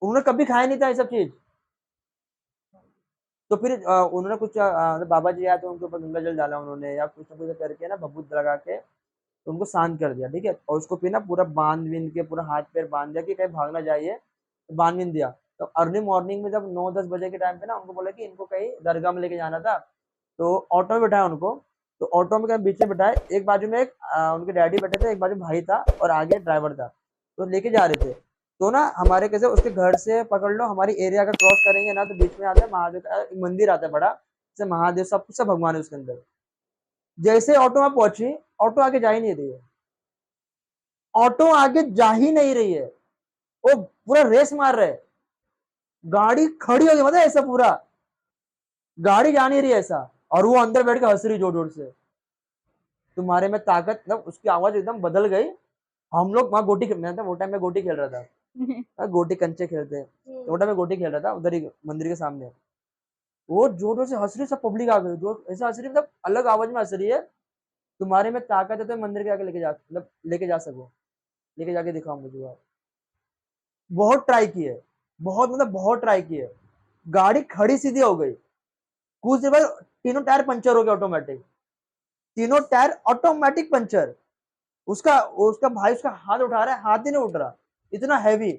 उन्होंने कभी खाया नहीं था ये सब चीज। तो फिर उन्होंने कुछ बाबा जी आए तो उनके ऊपर गंगा जल डाला उन्होंने, या कुछ ना कुछ करके ना भभूत लगा के तो उनको शांत कर दिया, ठीक है। और उसको फिर ना पूरा बांध विंध के, पूरा हाथ पैर बांध दिया कि कहीं भाग ना जाइए, तो बांध विंध दिया। तो अर्ली मॉर्निंग में जब 9-10 बजे के टाइम पे ना उनको बोला कि इनको कहीं दरगाह में लेके जाना था, तो ऑटो में बिठाया उनको। तो ऑटो में कहीं बीच में बिठाए, एक बाजू में उनके डैडी बैठे थे, एक बाजू भाई था, और आगे ड्राइवर था, तो लेके जा रहे थे। तो ना हमारे कैसे उसके घर से पकड़ लो, हमारी एरिया अगर क्रॉस करेंगे ना, तो बीच में आता है महादेव का एक मंदिर आता है बड़ा, जैसे महादेव सब कुछ सब भगवान है उसके अंदर। जैसे ऑटो में पहुंची, ऑटो आगे जा ही नहीं रही है, ऑटो आगे जा ही नहीं रही है, वो पूरा रेस मार रहे, गाड़ी खड़ी हो गई, मतलब ऐसा पूरा गाड़ी जा नहीं रही है ऐसा, और वो अंदर बैठ के हंस रही जोर जोर से। तुम्हारे में ताकत, मतलब उसकी आवाज एकदम बदल गई। हम लोग वहां गोटी मैं था वो टाइम में गोटी खेल रहा था, गोटी कंचे खेलते हैं, तो वो टाइम में गोटी खेल रहा था उधर ही मंदिर के सामने। वो जोर जोर से हंस रही, सब पब्लिक आ गई, जो ऐसा हंस रही, मतलब अलग आवाज में हंस रही है। तुम्हारे में ताकत है तो मंदिर के आगे लेके जा, मतलब लेके जा सको, लेके जाके दिखाओ मुझे यार। बहुत ट्राई किए, बहुत मतलब बहुत ट्राई किए, गाड़ी खड़ी सीधी हो गई, कुछ देर बाद तीनों टायर पंचर हो गए ऑटोमेटिक, तीनों टायर ऑटोमेटिक पंचर। उसका उसका भाई उसका हाथ उठा रहा है, हाथ ही नहीं उठ रहा, इतना हैवी।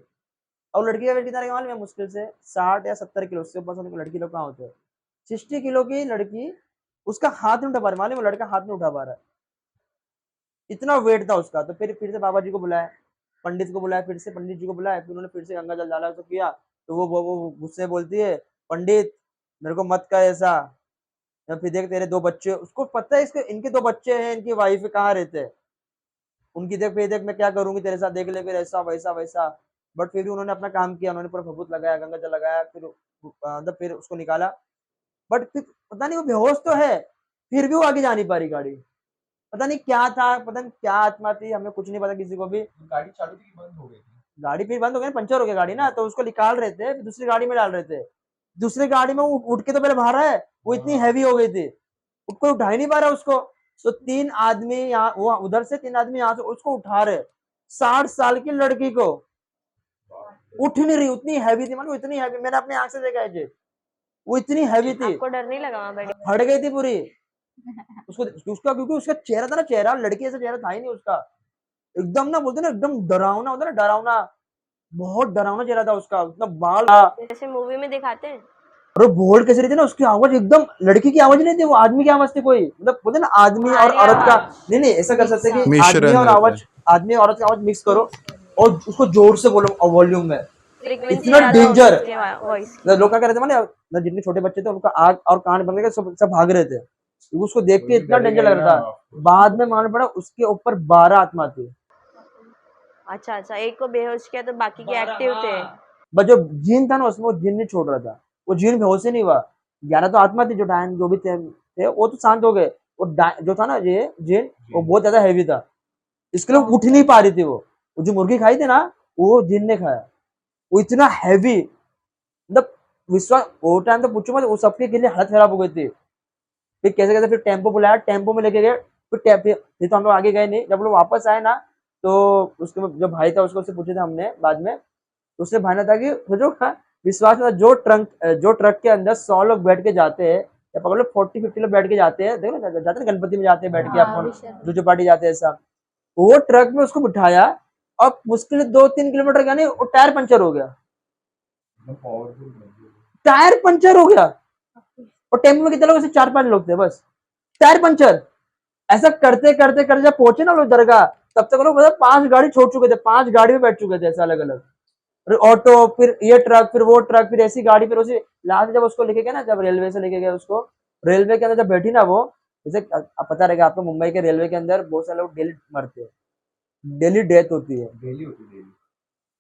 और लड़की का वेट कितना रहेगा मालूम है? मुश्किल से 60 या 70 किलो, उससे ऊपर से लड़की लोग कहाँ होते हैं। 60 किलो की लड़की, उसका हाथ नहीं उठा पा रही, मालूम है? लड़का हाथ नहीं उठा पा रहा है, इतना वेट था उसका। तो फिर से बाबा जी को बुलाया, पंडित को बुलाया, फिर से पंडित जी को बुलाया, फिर उन्होंने फिर से गंगा जल डाला, तो किया। तो वो गुस्से में बोलती है, पंडित मेरे को मत कर ऐसा, या फिर देख तेरे 2 बच्चे, उसको पता है इसके इनके 2 बच्चे हैं, इनकी वाइफ कहाँ रहते हैं, उनकी देख, फिर देख मैं क्या करूंगी तेरे साथ, देख ले फिर ऐसा वैसा वैसा। बट फिर भी उन्होंने अपना काम किया, उन्होंने पूरा भभूत लगाया, गंगा जल लगाया, फिर मतलब फिर उसको निकाला। बट फिर पता नहीं वो बेहोश तो है, फिर भी वो आगे जा नहीं पा रही गाड़ी। पता नहीं क्या था, पता नहीं क्या आत्मा थी, हमें कुछ नहीं पता किसी को भी। गाड़ी चालू थी कि बंद हो गई थी? गाड़ी फिर बंद हो गई, पंचर हो गया गाड़ी ना, तो उसको निकाल रहे थे, फिर दूसरी गाड़ी में डाल रहे थे। दूसरी गाड़ी में वो उठ के तो पहले बाहर है, वो इतनी हैवी हो गई थी, उसको उठा ही नहीं पा रहा उसको। तो 3 आदमी यहाँ, वो उधर से 3 आदमी यहाँ से उसको उठा रहे, 60 साल की लड़की को, उठ नहीं रही, उतनी हैवी थी, मानो इतनी हैवी, मैंने अपनी आंख से देखा है जी, वो इतनी हैवी थी, आपको डर नहीं लगा वहां बैठ के? फट गई थी पूरी। उसको उसका क्योंकि उसका चेहरा था ना, चेहरा लड़की ऐसा चेहरा था ही नहीं उसका, एकदम ना बोलते ना एकदम डरावना होता ना, डरावना, बहुत डरावना चेहरा था उसका, उतना बाल था। जैसे मूवी में दिखाते हैं। और वो बोल कैसे रही थी ना, उसकी आवाज एकदम लड़की की आवाज नहीं थी, वो आदमी की आवाज थी कोई, मतलब बोलते ना आदमी और तुम्हारी औरत का। आवाज नहीं नहीं, ऐसा कर सकते कि मिश्रण आदमी और रहता आवाज, आदमी और औरत की आवाज मिक्स करो, और उसको जोर से बोलो वॉल्यूम में, फ्रीक्वेंसी इतना ज्यादा होगी डेंजर। उसके वॉइस की। लोग क्या कर रहे थे माने, जितने छोटे बच्चे थे उनका आग और कान बन गए, सब भाग रहे थे, उसको देख के इतना डेंजर लग रहा था। बाद में मालूम पड़ा उसके ऊपर 12 आत्मा थी। अच्छा अच्छा, एक को बेहोश किया तो बाकी के एक्टिव थे। बट जो जीन था ना उसमें, वो जीन नहीं छोड़ रहा था, वो जीन बेहोश ही नहीं हुआ। 11 तो आत्मा थी, जो डायन जो भी थे वो तो शांत हो गए। वो जो था ना ये जीन, वो बहुत ज्यादा हैवी था, इसके लिए उठ नहीं पा रही थी। वो जो मुर्गी खाई थी ना, वो जीन ने खाया, वो इतना हैवी, मतलब विश्वास, वो टाइम तो पूछो मत, वो सबके के लिए हालत खराब हो गई थी। फिर कैसे कैसे फिर टेम्पो बुलाया, टेम्पो में लेके गए, फिर तो हम लोग आगे गए नहीं। जब लोग वापस आए ना, तो उसके जो भाई था उसको उससे पूछे थे हमने बाद में, तो उससे भाई था कि जो विश्वास में जो ट्रक के अंदर 100 लोग बैठ के जाते हैं, या पकड़ लो 40-50 लोग बैठ के जाते हैं, देखो ना जाते हैं गणपति में जाते हैं बैठ के, हाँ अपन विशाल। जो पार्टी जाते हैं ऐसा, वो ट्रक में उसको बिठाया, अब मुश्किल 2-3 किलोमीटर गया नहीं, वो टायर पंचर हो गया, पावरफुल। टायर पंचर हो गया। और टेम्पो में कितने लोग, ऐसे 4-5 लोग थे बस, टायर पंचर। ऐसा करते करते करते जब पहुंचे ना लोग दरगाह, तब तक लोग मतलब 5 गाड़ी छोड़ चुके थे, 5 गाड़ी में बैठ चुके थे ऐसे अलग अलग, ऑटो, फिर ये ट्रक, फिर वो ट्रक, फिर ऐसी गाड़ी, फिर उसी लास्ट जब उसको लेके गए ना, जब रेलवे से लेके गए उसको, रेलवे के अंदर जब बैठी ना वो, जैसे पता रहेगा आपको, मुंबई के रेलवे के अंदर बहुत सारे लोग डेली मरते हैं, डेली डेथ होती है, डेली होती है, डेली।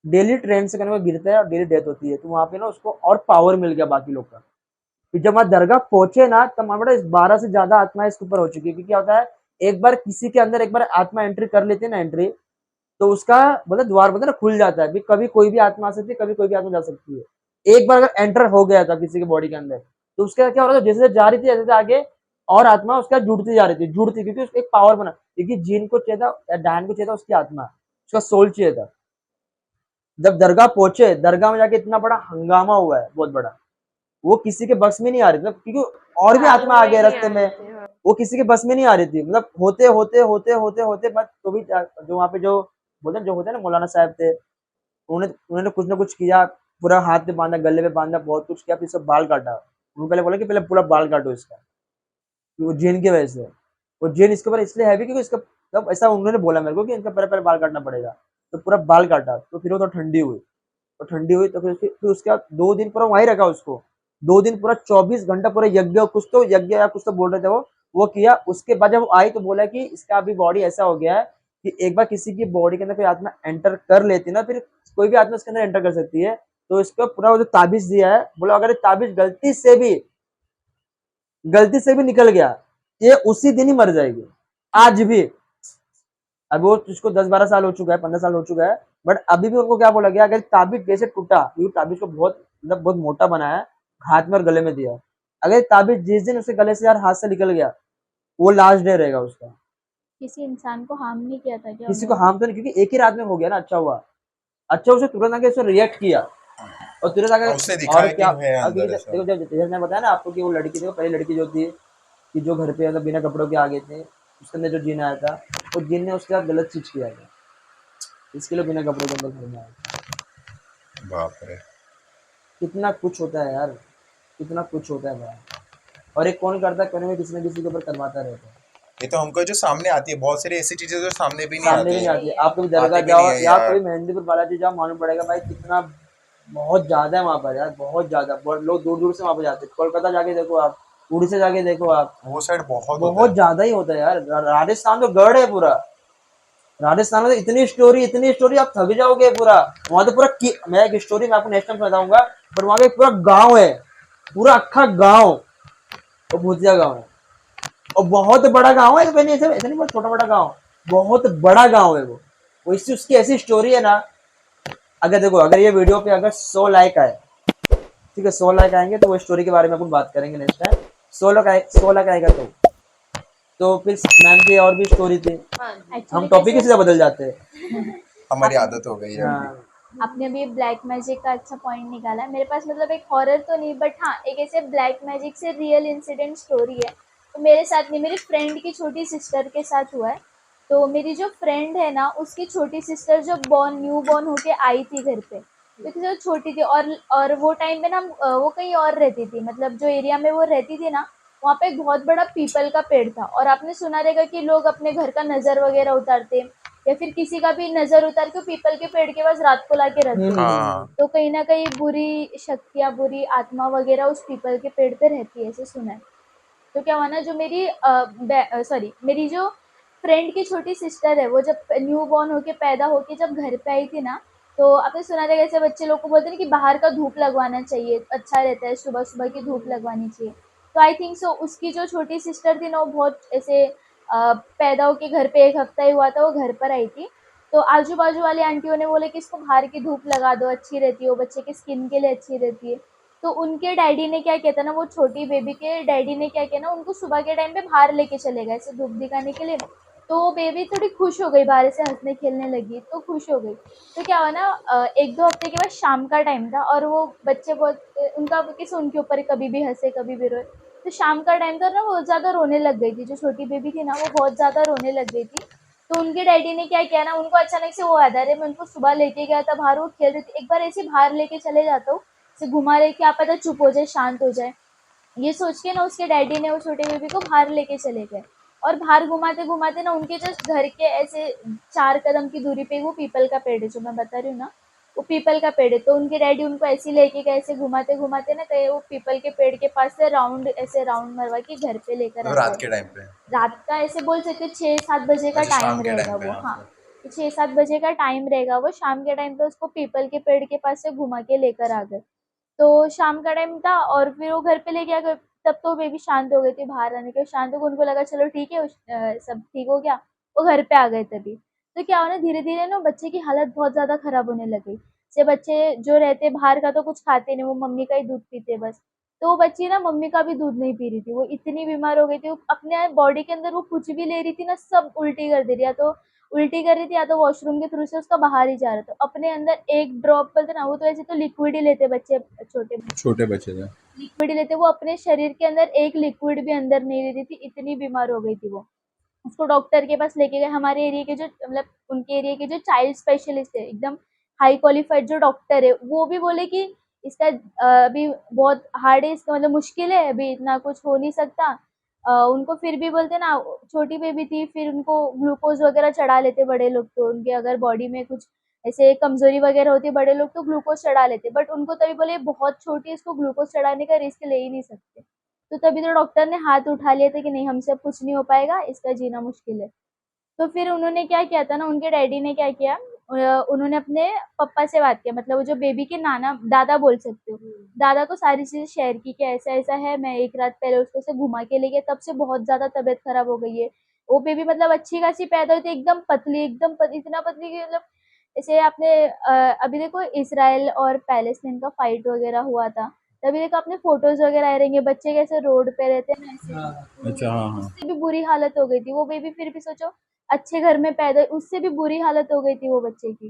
डेली ट्रेन से कहीं वो गिरता है और डेली डेथ होती है। तो वहां पे ना उसको और पावर मिल गया बाकी लोग का। फिर जब वहां दरगाह पहुंचे ना, तब हमारा 12 से ज्यादा आत्माएं इसके ऊपर हो चुकी है। क्योंकि क्या होता है, एक बार किसी के अंदर एक बार आत्मा एंट्री कर लेती है ना, एंट्री, तो उसका मतलब द्वार बोलते हैं ना, खुल जाता है। भी कभी कोई भी आत्मा आ सकती है, कभी कोई भी आत्मा जा सकती है। एक बार अगर एंटर हो गया था किसी के बॉडी के अंदर, तो उसका क्या हो रहा था, जैसे जैसे जा रही थी जैसे आगे और आत्मा उसका जुड़ती जा रही थी, जुड़ती, क्योंकि उसको एक पावर बना। क्योंकि जिन को चाहिए था या डायन को चाहिए था उसकी आत्मा, उसका सोल चाहिए था। जब दरगाह पहुंचे, दरगाह में जाके इतना बड़ा हंगामा हुआ है, बहुत बड़ा, वो किसी के बस में नहीं आ रही थी, मतलब क्योंकि और भी आत्मा आ गए रास्ते में, वो किसी के बस में नहीं आ रही थी। मतलब होते होते होते होते होते बस, तो भी जो वहाँ पे जो बोलते हैं, जो होते हैं ना मौलाना साहब थे, उन्होंने कुछ ना कुछ किया, पूरा हाथ पे बांधा, गले पे बांधा, बहुत कुछ किया, फिर सब बाल काटा। उन्होंने पहले बोला कि पहले पूरा बाल काटो इसका, वो जिन की वजह से, वो जिन इसके ऊपर इसलिए हैवी क्योंकि इसका, तब ऐसा उन्होंने बोला मेरे को कि इनका पहले पहले बाल काटना पड़ेगा। तो पूरा बाल काटा, तो फिर वो तो ठंडी हुई, तो ठंडी हुई तो फिर उसके बाद 2 दिन पूरा वहीं रखा उसको। 2 दिन पूरा 24 घंटा पूरा यज्ञ, कुछ तो यज्ञ या कुछ तो बोल रहे थे वो किया। उसके बाद जब वो आई तो बोला कि इसका अभी बॉडी ऐसा हो गया है कि एक बार किसी की बॉडी के अंदर कोई आत्मा एंटर कर लेती ना, फिर कोई भी आत्मा उसके अंदर एंटर कर सकती है। तो इसका पूरा वो जो ताबीज दिया है, बोला अगर ये ताबीज गलती से भी निकल गया, ये उसी दिन ही मर जाएगी, आज भी। अब वो उसको 10-12 साल हो चुका है, 15 साल हो चुका है, बट अभी भी उनको क्या बोला गया, अगर ताबीज जैसे टूटा, क्योंकि ताबीज को बहुत मतलब बहुत मोटा बनाया, हाथ में और गले में दिया, अगर ताबीज जिस दिन उसके गले से यार हाथ से निकल गया, वो लास्ट डे रहेगा उसका। किसी इंसान को हार्म नहीं किया था क्या किसी को उन्होंने? हार्म तो नहीं, क्योंकि एक ही रात में हो गया ना, अच्छा हुआ। अच्छा, उसे तुरंत आके उसने रिएक्ट किया और तुरंत आके, और उसने दिखाया और कि क्या, है अभी अंदर ऐसा। देखो जब जैसे मैंने बताया ना आपको कि वो लड़की थी, पहली लड़की जो थी, कि जो घर पे मतलब बिना कपड़ों के आ गए थे, उसके अंदर जो जिन आया था, वो जिन ने उसके साथ गलत चीज किया था, इसके लिए बिना कपड़ों के अंदर घर में आया। बाप रे। कितना कुछ होता है यार, कितना कुछ होता है भाई। और एक कौन करता है, कोने में किसी न किसी के ऊपर करवाता रहता है। ये तो हमको जो सामने आती है, बहुत सारी ऐसी चीजें जो सामने भी नहीं सामने भी आती नहीं है। आती। आप कभी दरगाह आती भी नहीं जाओ है या यार। कभी मेहंदीपुर बालाजी जाओ, मालूम पड़ेगा भाई कितना, बहुत ज्यादा है वहाँ पर यार, बहुत ज्यादा। बहुत लोग दूर दूर से वहाँ पे जाते हैं। कोलकाता जाके देखो आप, उड़ीसा जाके देखो आप, वो साइड बहुत होता बहुत है। ज्यादा ही होता है यार। राजस्थान तो गढ़ है पूरा, राजस्थान में तो इतनी स्टोरी आप थक जाओगे पूरा। वहां तो पूरा मैं एक स्टोरी मैं आपको नेक्स्ट टाइम बताऊंगा, पर वहां पे पूरा गांव है, पूरा अक्खा गांव, वो भूतिया गांव है। और बहुत बड़ा गांव है, तो पहले ऐसा ऐसा नहीं, बहुत छोटा बड़ा गांव, बहुत बड़ा गांव है वो इससे उसकी ऐसी स्टोरी है ना। अगर देखो, अगर ये वीडियो पे अगर 100 लाइक आए, ठीक है, 100 लाइक आएंगे तो वो स्टोरी के बारे में अपन बात करेंगे नेक्स्ट टाइम। 100 लाइक आएगा तो फिर मैम की और भी स्टोरी थी। हम एक्चुअली टॉपिक ही कैसे, सीधा बदल जाते हैं। हमारी आदत हो गई है अभी। हाँ, आपने भी ब्लैक मैजिक का अच्छा पॉइंट निकाला है। मेरे पास मतलब एक हॉरर तो नहीं, बट हाँ एक ऐसे ब्लैक मैजिक से रियल इंसिडेंट स्टोरी है। तो मेरे साथ नहीं, मेरी फ्रेंड की छोटी सिस्टर के साथ हुआ है। तो मेरी जो फ्रेंड है ना, उसकी छोटी सिस्टर जब न्यू बॉर्न होके आई थी घर पे, क्योंकि जो छोटी थी, और वो टाइम पे ना वो कहीं और रहती थी, मतलब जो एरिया में वो रहती थी ना, वहाँ पे एक बहुत बड़ा पीपल का पेड़ था। और आपने सुना रहेगा कि लोग अपने घर का नज़र वगैरह उतारते, या फिर किसी का भी नज़र उतार के पीपल के पेड़ के पास रात को लाके रख देते। हाँ। तो कहीं ना कहीं बुरी शक्तियाँ, बुरी आत्मा वगैरह उस पीपल के पेड़ पे रहती है, ऐसे सुना है। तो क्या हुआ ना, जो मेरी जो फ्रेंड की छोटी सिस्टर है, वो जब न्यू बॉर्न होके पैदा होके जब घर पे आई थी ना, तो आपने सुना रहेगा ऐसे बच्चे लोग को बोलते हैं ना कि बाहर का धूप लगवाना चाहिए, अच्छा रहता है, सुबह सुबह की धूप लगवानी चाहिए। तो आई थिंक सो उसकी जो छोटी सिस्टर थी ना, वो बहुत ऐसे पैदा होके घर पे 1 हफ्ता ही हुआ था, वो घर पर आई थी। तो आजू बाजू वाली आंटियों ने बोले कि इसको बाहर की धूप लगा दो, अच्छी रहती है वो, बच्चे के स्किन के लिए अच्छी रहती है। तो उनके डैडी ने क्या किया था ना, वो छोटी बेबी के डैडी ने क्या किया ना, उनको सुबह के टाइम पे बाहर लेके चले गए ऐसे धूप दिखाने के लिए। तो वो बेबी थोड़ी खुश हो गई, बाहर से हंसने खेलने लगी, तो खुश हो गई। तो क्या हुआ ना, 1-2 हफ्ते के बाद शाम का टाइम था, और वो बच्चे बहुत उनका किसी उनके ऊपर कभी भी हंसे कभी भी रोए। तो शाम का टाइम था ना, वो ज़्यादा रोने लग गई थी, जो छोटी बेबी थी ना वो बहुत ज़्यादा रोने लग गई थी। तो उनके डैडी ने क्या किया ना, उनको अचानक से वो याद आ, अरे मैं उनको सुबह लेके गया था बाहर, वो खेल रही थी, एक बार ऐसे बाहर लेके चले जाता हूँ, ऐसे घुमा ले, क्या पता चुप हो जाए, शांत हो जाए। ये सोच के ना उसके डैडी ने वो छोटे बेबी को बाहर लेके चले गए, और बाहर घुमाते घुमाते ना उनके जस्ट घर के ऐसे 4 कदम की दूरी पे वो पीपल का पेड़ है जो मैं बता रही हूँ ना, वो पीपल का पेड़ है। तो उनके डैडी उनको ऐसे ही लेके गए, ऐसे घुमाते घुमाते ना कहीं वो पीपल के पेड़ के पास से राउंड, ऐसे राउंड मरवा के घर पे लेकर आ मतलब रात गए। के टाइम पे। रात का ऐसे बोल सकते हो 6-7 बजे का अच्छा, टाइम शाम के रहेगा टाइम पे, वो, हाँ हाँ। सर। तो 6-7 बजे का टाइम रहेगा, वो शाम के टाइम पे उसको पीपल के पेड़ के पास से घुमा के लेकर आ गए। तो शाम का टाइम था और फिर वो घर पे लेके आ गए। तब तो बेबी शांत हो गई थी, बाहर आने के शांत हो गई, उनको लगा चलो ठीक है, सब ठीक हो गया। वो घर पे आ गए तभी। तो क्या हुआ ना, धीरे धीरे ना बच्चे की हालत बहुत ज्यादा खराब होने लगी। जैसे बच्चे जो रहते बाहर का तो कुछ खाते नहीं, वो मम्मी का ही दूध पीते बस। तो वो बच्ची ना मम्मी का भी दूध नहीं पी रही थी, वो इतनी बीमार हो गई थी, वो अपने बॉडी के अंदर वो कुछ भी ले रही थी ना, सब उल्टी कर दे रही, या तो उल्टी कर रही थी या तो वॉशरूम के थ्रू से उसका बाहर ही जा रहा था। अपने अंदर एक ड्रॉप बोलते ना, वो तो ऐसे तो लिक्विड ही लेते बच्चे, छोटे छोटे बच्चे थे। लिक्विड ही लेते, वो अपने शरीर के अंदर एक लिक्विड भी अंदर नहीं ले रही थी, इतनी बीमार हो गई थी वो। उसको डॉक्टर के पास लेके गए, हमारे एरिया के जो मतलब उनके एरिया के जो चाइल्ड स्पेशलिस्ट है, एकदम हाई क्वालिफाइड जो डॉक्टर है, वो भी बोले कि इसका अभी बहुत हार्ड है, इसका मतलब मुश्किल है, अभी इतना कुछ हो नहीं सकता। उनको फिर भी बोलते ना, छोटी बेबी थी, फिर उनको ग्लूकोज वगैरह चढ़ा लेते बड़े लोग, तो उनके अगर बॉडी में कुछ ऐसे कमजोरी वगैरह होती है, बड़े लोग तो ग्लूकोज चढ़ा लेते, बट उनको तभी बोले बहुत छोटी है, इसको ग्लूकोज चढ़ाने का रिस्क ले ही नहीं सकते। तो तभी तो डॉक्टर ने हाथ उठा लिया था कि नहीं, हमसे अब कुछ नहीं हो पाएगा, इसका जीना मुश्किल है। तो फिर उन्होंने क्या किया था ना, उनके डैडी ने क्या किया, उन्होंने अपने पापा से बात किया, मतलब वो जो बेबी के नाना दादा बोल सकते हो, दादा को सारी चीजें शेयर की कि ऐसा ऐसा है, मैं एक रात पहले उसको से घुमा के ले गया, तब से बहुत ज्यादा तबीयत खराब हो गई है। वो बेबी मतलब अच्छी खासी पैदा हुई थी, एकदम पतली, एकदम इतना पतली कि मतलब जैसे आपने अभी देखो इसराइल और पैलेस्टाइन का फाइट वगैरह हुआ था, तभी देखो अपने फोटोज वगैरह आ रहेंगे, बच्चे कैसे रोड पे रहते हैं ना, ऐसे हाँ। अच्छा, हाँ हाँ। उससे भी बुरी हालत हो गई थी वो बेबी, फिर भी सोचो अच्छे घर में पैदा, उससे भी बुरी हालत हो गई थी वो बच्चे की।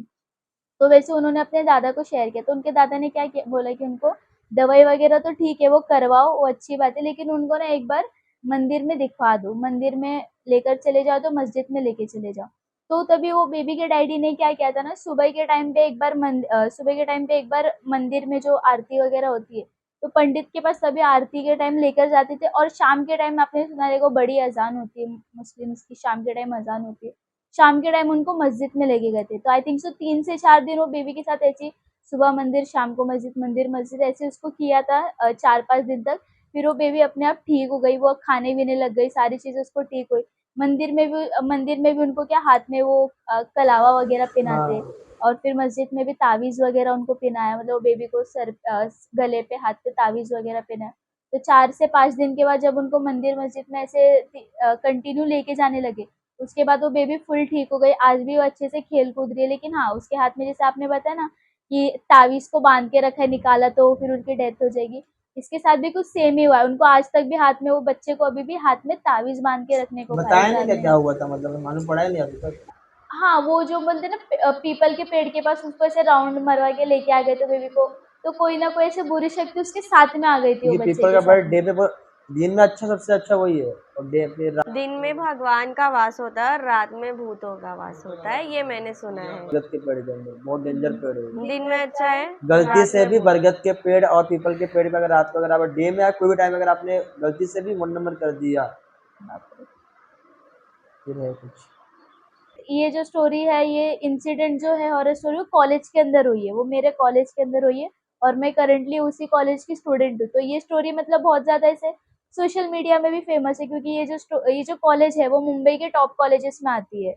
तो वैसे उन्होंने अपने दादा को शेयर किया, तो उनके दादा ने क्या किया, बोला कि उनको दवाई वगैरह तो ठीक है वो करवाओ, वो अच्छी बात है, लेकिन उनको ना एक बार मंदिर में दिखवा दो, मंदिर में लेकर चले जाओ, तो मस्जिद में लेके चले जाओ। तो तभी वो बेबी के डैडी ने क्या किया था ना, सुबह के टाइम पे एक बार सुबह के टाइम पे एक बार मंदिर में जो आरती वगैरह होती है, तो पंडित के पास तभी आरती के टाइम लेकर जाते थे, और शाम के टाइम आपने सुना, देखो बड़ी अजान होती है मुस्लिम्स की, शाम के टाइम अजान होती है, शाम के टाइम उनको मस्जिद में लेके गए थे। तो आई थिंक सो 3 से 4 दिन वो बेबी के साथ ऐसी सुबह मंदिर, शाम को मस्जिद, मंदिर मस्जिद ऐसे उसको किया था 4-5 दिन तक। फिर वो बेबी अपने आप ठीक हो गई, वो खाने पीने लग गई, सारी चीजें उसको ठीक हुई। मंदिर में भी उनको क्या हाथ में वो कलावा वगैरह पहनाते, हाँ। और फिर मस्जिद में भी तावीज वगैरह उनको पहनाया, मतलब वो बेबी को गले पे हाथ पे तावीज वगैरह पहनाया। तो 4 से 5 दिन के बाद जब उनको मंदिर मस्जिद में ऐसे कंटिन्यू लेके जाने लगे, उसके बाद वो बेबी फुल ठीक हो गई, आज भी वो अच्छे से खेल कूद रही है। लेकिन हाँ, उसके हाथ में जैसे आपने बताया ना कि तावीज़ को बाँध के रखा है, निकाला तो फिर उनकी डेथ हो जाएगी। इसके साथ भी कुछ सेम ही हुआ है, उनको आज तक भी हाथ में, वो बच्चे को अभी भी हाथ में तावीज़ बाँध के रखने को कहा है, बताया नहीं क्या डालने क्या नहीं। हुआ था, मतलब मालूम पड़ा ही नहीं अभी तक। हाँ, वो जो बोलते हैं ना पीपल के पेड़ के पास उसको ऐसे राउंड मरवा के लेके आ गए थे बेबी को, तो कोई ना कोई ऐसे बुरी शक्ति उसके साथ में आ गई थी वो ये बच्चे पीपल के का साथ पेड़ में। डे पे दिन में अच्छा, सबसे अच्छा वही है, और डे पे दिन में भगवान का वास होता है और रात में भूतों का वास होता है, ये मैंने सुना है। बरगद के पेड़ के अंदर बहुत डेंजर पेड़ है ये। दिन में अच्छा है, गलती रात से में भी भूत। बरगद के पेड़ और पीपल के पेड़ पे अगर रात को, अगर आप डे में या कोई भी टाइम अगर आपने गलती से भी 1 नंबर कर दिया, बाप रे। फिर है कुछ। ये जो स्टोरी है, ये इंसिडेंट जो है हॉरर स्टोरी, वो कॉलेज के अंदर हुई है, वो मेरे कॉलेज के अंदर हुई है, और मैं करंटली उसी कॉलेज की स्टूडेंट हूँ। तो ये स्टोरी मतलब बहुत ज़्यादा ऐसे सोशल मीडिया में भी फेमस है, क्योंकि ये जो कॉलेज है वो मुंबई के टॉप कॉलेजेस में आती है।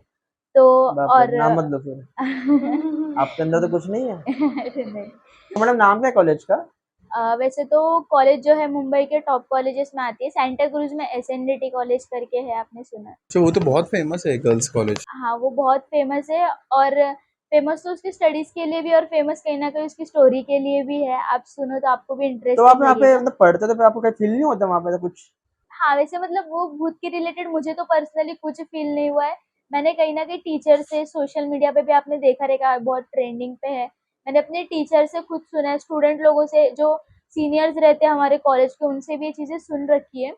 तो बाप रे, और नाम मत लो फिर, आपके अंदर तो कुछ नहीं है। अरे नहीं। तो मैडम नाम क्या है कॉलेज का? वैसे तो कॉलेज जो है मुंबई के टॉप कॉलेजेस में आती है, सेंटा क्रूज में एसएनडीटी कॉलेज करके है, आपने सुना है? अच्छा, वो तो बहुत फेमस है गर्ल्स कॉलेज। हाँ, वो बहुत फेमस है, और फेमस तो उसकी स्टडीज के लिए भी, और फेमस कहीं ना कहीं उसकी स्टोरी के लिए भी है। आप सुनो तो आपको भी तो आप इंटरेस्टिंग यहाँ पे लगेगा। मतलब पढ़ते तो फिर आपको क्या फील नहीं होता वहाँ पे तो कुछ? हाँ, वैसे मतलब वो भूत के रिलेटेड मुझे तो पर्सनली कुछ फील नहीं हुआ है। मैंने कहीं ना कहीं टीचर से, सोशल मीडिया पे भी आपने देखा रहेगा, बहुत ट्रेंडिंग पे है। मैंने अपने टीचर से खुद सुना है, स्टूडेंट लोगों से जो सीनियर्स रहते हैं हमारे कॉलेज के, उनसे भी ये चीजें सुन रखी है।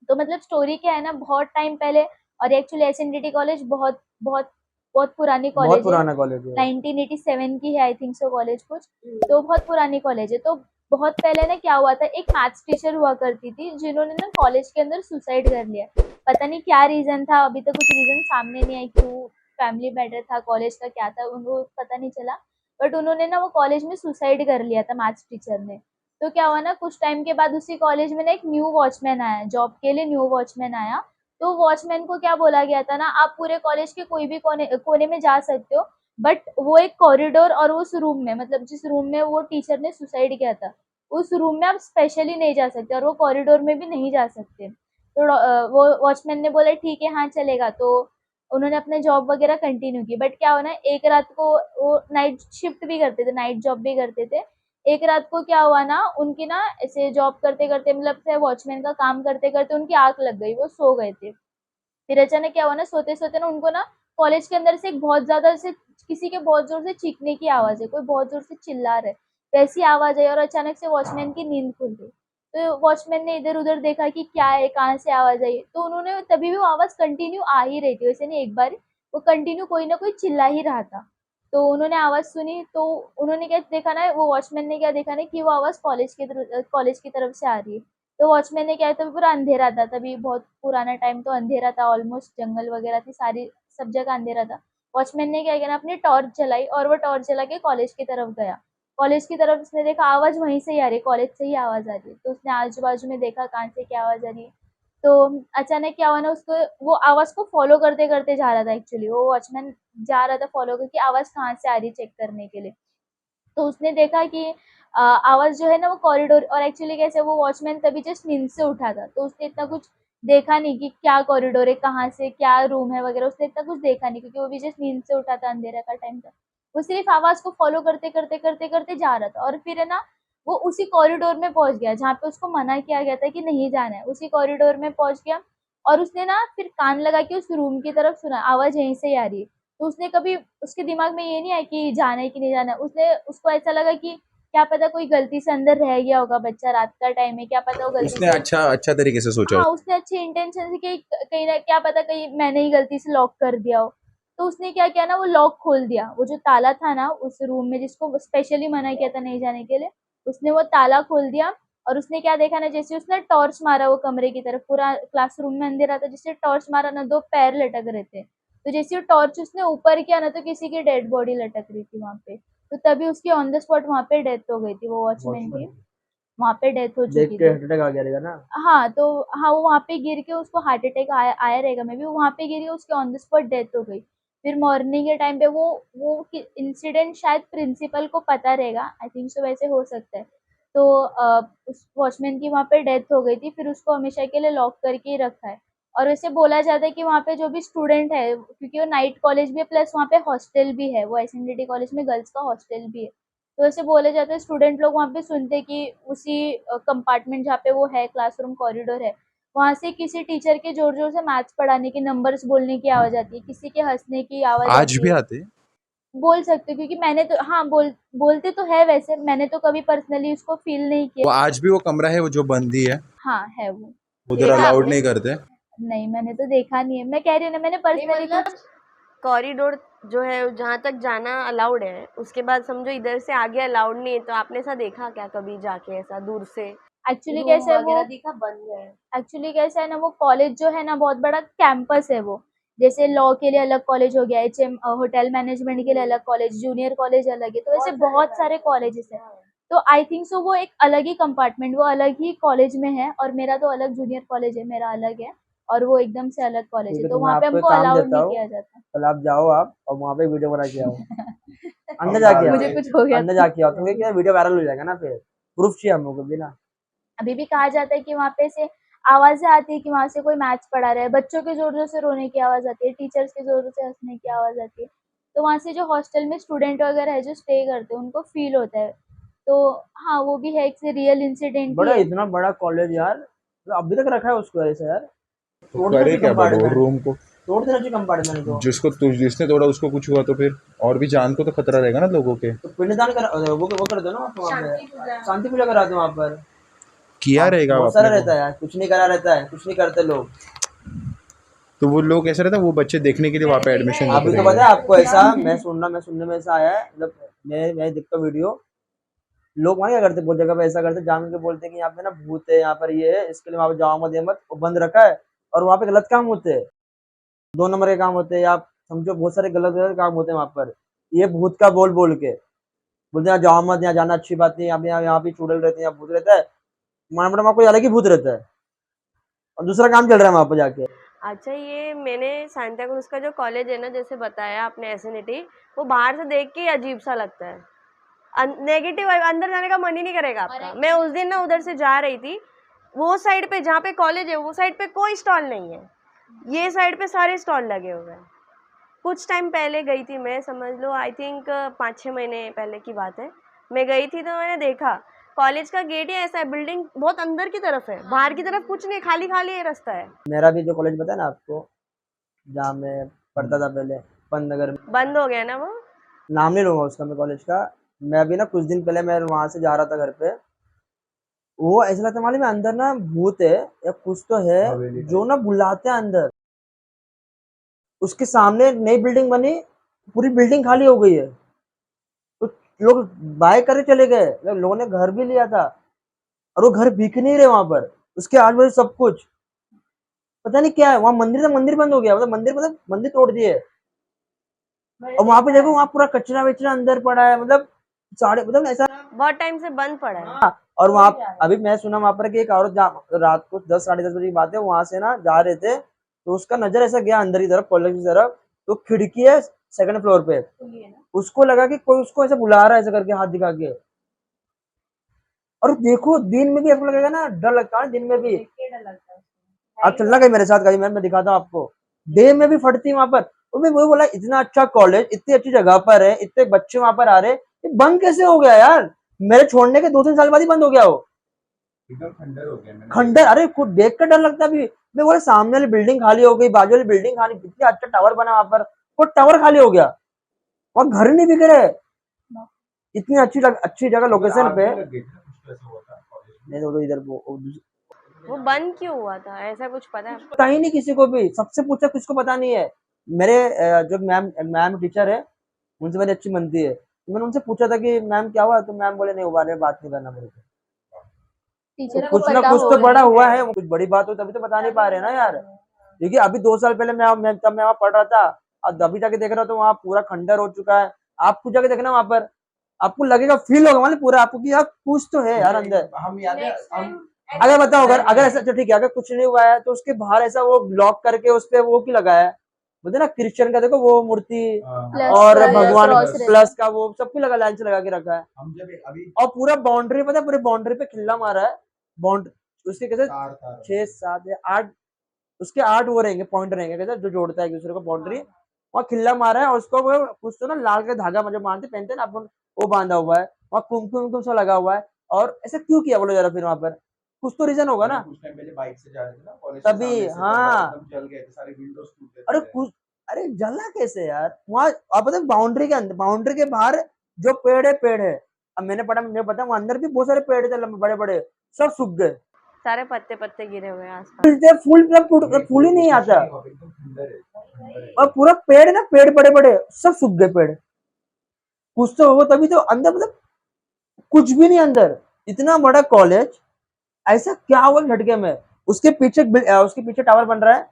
तो मतलब स्टोरी क्या है ना, बहुत टाइम पहले, और एक्चुअली एसएनडीटी कॉलेज बहुत बहुत बहुत पुरानी बहुत कॉलेज है, पुराना कॉलेज है। 1987 की है आई थिंक सो कॉलेज कुछ, तो बहुत पुरानी कॉलेज है। तो बहुत पहले ना क्या हुआ था, एक मैथ्स टीचर हुआ करती थी जिन्होंने ना कॉलेज के अंदर सुसाइड कर लिया। पता नहीं क्या रीजन था, अभी तक कुछ रीजन सामने नहीं आई, क्यों, फैमिली मैटर था, कॉलेज का क्या था, उनको पता नहीं चला। बट उन्होंने ना वो कॉलेज में सुसाइड कर लिया था मैथ्स टीचर ने। तो क्या हुआ ना, कुछ टाइम के बाद उसी कॉलेज में ना एक न्यू वॉचमैन आया, जॉब के लिए न्यू वॉचमैन आया। तो वॉचमैन को क्या बोला गया था ना, आप पूरे कॉलेज के कोई भी कोने में जा सकते हो, बट वो एक कॉरिडोर और उस रूम में, मतलब जिस रूम में वो टीचर ने सुसाइड किया था, उस रूम में आप स्पेशली नहीं जा सकते, और वो कॉरिडोर में भी नहीं जा सकते। तो वो वॉचमैन ने बोला ठीक है, हाँ चलेगा। तो उन्होंने अपने जॉब वगैरह कंटिन्यू की। बट क्या हुआ ना, एक रात को वो नाइट शिफ्ट भी करते थे, नाइट जॉब भी करते थे। एक रात को क्या हुआ ना, उनकी ना ऐसे जॉब करते करते, मतलब से वॉचमैन का काम करते करते उनकी आंख लग गई, वो सो गए थे। फिर अचानक क्या हुआ ना, सोते सोते ना उनको ना कॉलेज के अंदर से एक बहुत ज्यादा से किसी के बहुत जोर से चीखने की आवाज है, कोई बहुत जोर से चिल्ला रहा है, वैसी आवाज आई, और अचानक से वॉचमैन की नींद खुल गई। तो वॉचमैन ने इधर उधर देखा कि क्या है, कहाँ से आवाज आई, तो उन्होंने तभी भी वो आवाज कंटिन्यू आ ही रही थी, वैसे नहीं एक बार, वो कंटिन्यू कोई ना कोई चिल्ला ही रहा था। तो उन्होंने आवाज सुनी, तो उन्होंने क्या देखा ना, वो वॉचमैन ने क्या देखा ना कि वो आवाज कॉलेज की तरफ से आ रही है। तो वॉचमैन ने क्या है, तभी पूरा अंधेरा था, तभी बहुत पुराना टाइम, तो अंधेरा था, ऑलमोस्ट जंगल वगैरह थी, सारी सब जगह अंधेरा था। वॉचमैन ने क्या किया ना, अपनी टॉर्च जलाई और वो टॉर्च जला के कॉलेज की तरफ गया। कॉलेज की तरफ उसने देखा आवाज वहीं से ही आ रही है, कॉलेज से ही आवाज आ रही है। तो उसने आजू बाजू में देखा कहाँ से क्या आवाज आ रही है। तो अचानक क्या हुआ ना, उसको वो आवाज को फॉलो करते करते जा रहा था, एक्चुअली वो वॉचमैन जा रहा था फॉलो करके आवाज कहाँ से आ रही चेक करने के लिए। तो उसने देखा कि आवाज जो है ना वो कॉरिडोर, और एक्चुअली कैसे, वो वॉचमैन तभी जस्ट नींद से उठा था, तो उसने इतना कुछ देखा नहीं कि क्या कॉरिडोर है, कहाँ से क्या रूम है वगैरह, उसने इतना कुछ देखा नहीं, क्योंकि वो भी जस्ट नींद से उठा था, अंधेरा का टाइम था। वो सिर्फ आवाज को फॉलो करते करते करते करते जा रहा था, और फिर है ना वो उसी कॉरिडोर में पहुंच गया जहाँ पे उसको मना किया गया था कि नहीं जाना है, उसी कॉरिडोर में पहुंच गया। और उसने ना फिर कान लगा के उस रूम की तरफ सुना, आवाज यहीं से ही आ रही है। तो उसने कभी, उसके दिमाग में ये नहीं आया कि जाना है कि नहीं जाना है, उसने उसको ऐसा लगा कि क्या पता कोई गलती से अंदर रह गया होगा बच्चा, रात का टाइम है, क्या पता वो गलती उसने से, अच्छा अच्छा तरीके से सोचा हाँ हो। उसने अच्छी इंटेंशन से कि कहीं ना, क्या पता कहीं मैंने ही गलती से लॉक कर दिया हो। तो उसने क्या किया ना, वो लॉक खोल दिया, वो जो ताला था ना उस रूम में जिसको स्पेशली मना किया था नहीं जाने के लिए, उसने वो ताला खोल दिया। और उसने क्या देखा ना, जैसे उसने टॉर्च मारा वो कमरे की तरफ, पूरा क्लासरूम में अंधेरा था, जिससे टॉर्च मारा ना, दो पैर लटक रहे थे। तो जैसे वो टॉर्च उसने ऊपर किया ना, तो किसी की डेड बॉडी लटक रही थी वहां पे। तो तभी उसकी ऑन द स्पॉट वहां पे डेथ हो गई थी, वो वॉचमैन की वहां पे डेथ हो देख चुकी के थी। हार्ट अटैक आ गया रहेगा ना। हाँ, तो हाँ, वो वहाँ पे गिर के उसको हार्ट अटैक आया आया रहेगा, मे बी वहाँ पे गिरी, उसकी ऑन द स्पॉट डेथ हो गई। फिर मॉर्निंग के टाइम पे वो इंसिडेंट शायद प्रिंसिपल को पता रहेगा, आई थिंक सो, वैसे हो सकता है। तो उस वॉचमैन की वहाँ पे डेथ हो गई थी, फिर उसको हमेशा के लिए लॉक करके ही रखा है। और वैसे बोला जाता है कि वहाँ पे जो भी स्टूडेंट है, क्योंकि वो नाइट कॉलेज भी है, प्लस वहाँ पे हॉस्टल भी है, वो एसएनडीटी कॉलेज में गर्ल्स का हॉस्टल भी है। तो ऐसे बोले जाते हैं, स्टूडेंट लोग वहाँ पे सुनते हैं कि उसी कंपार्टमेंट जहाँ पे वो है, क्लासरूम कॉरिडोर है, वहाँ से किसी टीचर के जोर जोर से मैथ्स पढ़ाने की, नंबर्स बोलने की आवाज आती है, किसी के हंसने की आवाज आज आती भी है। आते हैं? बोल सकते हो, क्योंकि मैंने तो, हाँ, बोलते तो है, वैसे मैंने तो कभी पर्सनली उसको फील नहीं वो किया। आज भी वो कमरा है वो जो बंदी है, हाँ है वो। उधर देखा अलाउड आपने? नहीं करते। नहीं, मैंने तो देखा नहीं है, मैं कह रही हूँ ना, मैंने नहीं पर्सनली मतलब कुछ, कॉरिडोर जो है जहाँ तक जाना अलाउड है, उसके बाद समझो इधर से आगे अलाउड नहीं है, तो आपने ऐसा देखा क्या कभी जाके, ऐसा दूर से एक्चुअली रूम कैसे है वो, वगैरह दिखा बंद है? एक्चुअली कैसा है ना, वो कॉलेज जो है ना बहुत बड़ा कैंपस है वो। जैसे लॉ के लिए अलग कॉलेज हो गया, एचएम होटल मैनेजमेंट के लिए अलग कॉलेज, जूनियर कॉलेज अलग है, तो ऐसे बहुत सारे कॉलेजेस है। तो आई थिंक सो वो एक अलग ही कंपार्टमेंट, वो अलग ही कॉलेज में है, और मेरा तो अलग जूनियर कॉलेज है, मेरा अलग है, और वो एकदम से अलग कॉलेज ठीक है, है, तो तो मैं वहाँ पे आपको एक हमको काम अलाउड देता नहीं हूँ, किया जाता। कल आप जाओ आप और वहाँ पे वीडियो बना के आओ। अंदर हम जाके डाल आओ, मुझे देंगे। कुछ हो गया अंदर तो जाके आओ, तो क्या वीडियो वायरल हो जाएगा ना, फिर प्रूफ चाहिए हम लोग को भी ना। अभी भी कहा जाता है कि वहाँ पे से आवाजें आती है कि वहां से कोई मैथ्स पढ़ा रहा है, बच्चों के जोर जोर से रोने की आवाज आती है, टीचर्स के जोर जोर से हंसने की आवाज आती है। तो वहां से जो हॉस्टल में स्टूडेंट वगैरह है जो स्टे करते हैं, उनको फील होता है। तो हाँ, वो भी है, एक से रियल इंसिडेंट ही बड़ा है। इतना बड़ा कॉलेज यार, तो अभी तक रखा है उसको ऐसे यार। तो तोड़ देना करे चाहिए क्या बाबू कंपार्टमेंट, रूम को? तोड़ देना चाहिए कंपार्टमेंट को। जिसने तोड़ा उसको कुछ हुआ तो फिर और भी जान को तो खतरा रहेगा ना लोगों के। तो पिंडदान कर, वो कर दो ना आप वहाँ पे, शांति पूजा करा दो वहाँ पर। किया वहाँ रहेगा बहुत सारा अपने को। रहता है यार, कुछ नहीं करा रहता है, कुछ नहीं करते लोग। तो वो लोग ऐसा रहता है, वो बच्चे देखने के लिए वहाँ पे एडमिशन अभी तो पता है आपको, ऐसा मैं सुनने में ऐसा आया है, मतलब मैं देखता वीडियो, लोग वहाँ क्या करते, बहुत जगह पे ऐसा करते, जान के बोलते हैं कि यहाँ पे ना भूत है, यहाँ पर ये है, इसके लिए वहाँ पे जाओ मत, ये मत, वो बंद रखा है, और वहाँ पे गलत काम होते हैं, 2 नंबर के काम होते हैं, या आप समझो बहुत सारे गलत गलत काम होते हैं वहाँ पर, ये भूत का बोल बोल के बोलते हैं यहाँ जाओ मत, यहाँ जाना अच्छी बात नहीं, यहाँ पे चुड़ैल रहते हैं, यहाँ भूत रहता है, माना वहाँ कोई अलग ही भूत रहता है, और दूसरा काम चल रहा है वहाँ पे जाके। अच्छा, ये मैंने सांता क्रूज का जो कॉलेज है ना, जैसे बताया आपने एसएनटी, वो बाहर से देख के ही अजीब सा लगता है, नेगेटिव, अंदर जाने का मन ही नहीं करेगा आपका। मैं उस दिन ना उधर से जा रही थी, वो साइड पे जहाँ पे कॉलेज है वो साइड पे कोई स्टॉल नहीं है, ये साइड पे सारे स्टॉल लगे हुए हैं। कुछ टाइम पहले गई थी मैं, समझ लो आई थिंक 5-6 महीने पहले की बात है, मैं गई थी तो मैंने देखा कॉलेज का गेट ही ऐसा है, बिल्डिंग बहुत अंदर की तरफ है, बाहर की तरफ कुछ नहीं, खाली खाली रास्ता है। मेरा भी जो कॉलेज बताया ना आपको, जहाँ मैं पढ़ता था पहले, पंतनगर में, बंद हो गया ना वो। नाम नहीं लूंगा उसका मैं कॉलेज का, मैं अभी ना कुछ दिन पहले मैं वहां से जा रहा था घर पे, वो ऐसा लगता मालूम है अंदर ना भूत है या कुछ तो है, जो ना बुलाते हैं अंदर, उसके सामने नई बिल्डिंग बनी, पूरी बिल्डिंग खाली हो गई है, तो लोग बाय करके चले गए, लोगों ने घर भी लिया था, और वो घर बिक नहीं रहे वहां पर, उसके आजू बाजू सब कुछ, पता नहीं क्या है वहां, मंदिर था, मंदिर बंद हो गया, मतलब मंदिर तोड़ दिए, और वहां पे देखो वहां पूरा कचरा वेचरा अंदर पड़ा है, मतलब साढ़े, मतलब ऐसा, बहुत टाइम से बंद पड़ा है। और वहां अभी मैं सुना वहां पर कि एक औरत रात को 10-10:30 बजे की बात है, वहां से ना जा रहे थे, तो उसका नजर ऐसा गया अंदर की तरफ, कॉलेज की तरफ, तो खिड़की है 2nd फ्लोर पे, उसको लगा कि कोई उसको ऐसा बुला रहा है ऐसा करके हाथ दिखा के, और देखो दिन में भी आपको लगेगा ना, डर लगता है दिन में भी, आप चलना कहीं मेरे साथ, कहीं मैं दिखाता हूँ आपको, डे में भी फटती वहां पर, और मैं वही बोला, इतना अच्छा कॉलेज, इतनी अच्छी जगह पर है, इतने बच्चे वहां पर आ रहे, ये बंद कैसे हो गया यार, मेरे छोड़ने के 2-3 साल बाद ही बंद हो गया वो, एकदम खंडर हो गया। खंडर, अरे खुद देख कर डर लगता है अभी, मैं बोला सामने वाली बिल्डिंग खाली हो गई, बाजू वाली बिल्डिंग खाली, इतना अच्छा टावर बना वहां पर, वो टावर खाली हो गया, वहां घर नहीं बिक रहे, इतनी अच्छी जगह लोकेशन पे, नहीं तो इधर वो बंद क्यों हुआ था, ऐसा कुछ पता है? पता ही नहीं किसी को भी, सबसे पूछा किसको पता नहीं है, मेरे जो मैम टीचर है, उनसे मेरी अच्छी बनती है, तो मैंने उनसे पूछा था कि मैम क्या हुआ, तो मैम बोले नहीं हुआ, बात नहीं करना मेरे को, टीचर तो को कुछ ना पता कुछ तो होगा बड़ा ही। हुआ है, कुछ बड़ी बात हो तभी तो बता नहीं पा रहे ना यार, देखिए अभी 2 साल पहले तब मैं वहाँ पढ़ रहा था, और अभी जाके देख रहा हूँ तो वहाँ पूरा खंडर हो चुका है, आप खुद जाके देखना वहाँ पर, आपको लगेगा, फील होगा मतलब पूरा आपको कि यार कुछ तो है यार अंदर। हम याद है हम अगर बताओ, अगर ऐसा, तो ठीक है, अगर कुछ नहीं हुआ है तो उसके बाहर ऐसा वो ब्लॉक करके उस पे वो क्यों लगाया है, बोलते ना क्रिश्चियन का, देखो वो मूर्ति प्लस और वाला भगवान क्रॉस रहता प्लस का वो सब कुछ लाइन से लगा के रखा है, हम जब अभी और पूरा बाउंड्री, पता है पूरे बाउंड्री पे खिल्ला मारा है, बाउंड्री उसके कैसे तार तार 6-7 या 8, उसके 8 वो रहेंगे, पॉइंट रहेंगे कैसे, जो जोड़ता है एक दूसरे को बाउंड्री, वहाँ खिल्ला मारा है, और उसको वो कुछ तो ना लाल का धागा मतलब बांधते पहनते हैं ना अपन, वो बांधा हुआ है, वहाँ कुमकुम सब लगा हुआ है, और ऐसा क्यों किया बोलो जरा, फिर वहां पर कुछ तो रीजन होगा ना, कुछ टाइम पहले बाइक से जा रहे थे ना कॉलेज के तभी, सामने से, तो हाँ, एकदम जल गए थे सारे विंडोज टूट अरे गए थे। कुछ, अरे जला कैसे यार वहाँ, आप पता बाउंड्री के अंदर, बाउंड्री के बाहर जो पेड़ है, अब मुझे पता वहाँ अंदर भी बहुत सारे पेड़ थे बड़े बड़े, सब सूख गए, सारे पत्ते पत्ते गिरे हुए हैं आसपास। फूल सब टूट, फूल ही नहीं आता, एकदम खंडर है, खंडर है। और पूरा पेड़ ना, पेड़ बड़े बड़े सब सूख गए पेड़, कुछ तो होगा तभी तो अंदर, मतलब कुछ भी नहीं अंदर, इतना बड़ा कॉलेज, ऐसा क्या हुआ झटके में, उसके पीछे टावर बन रहा है,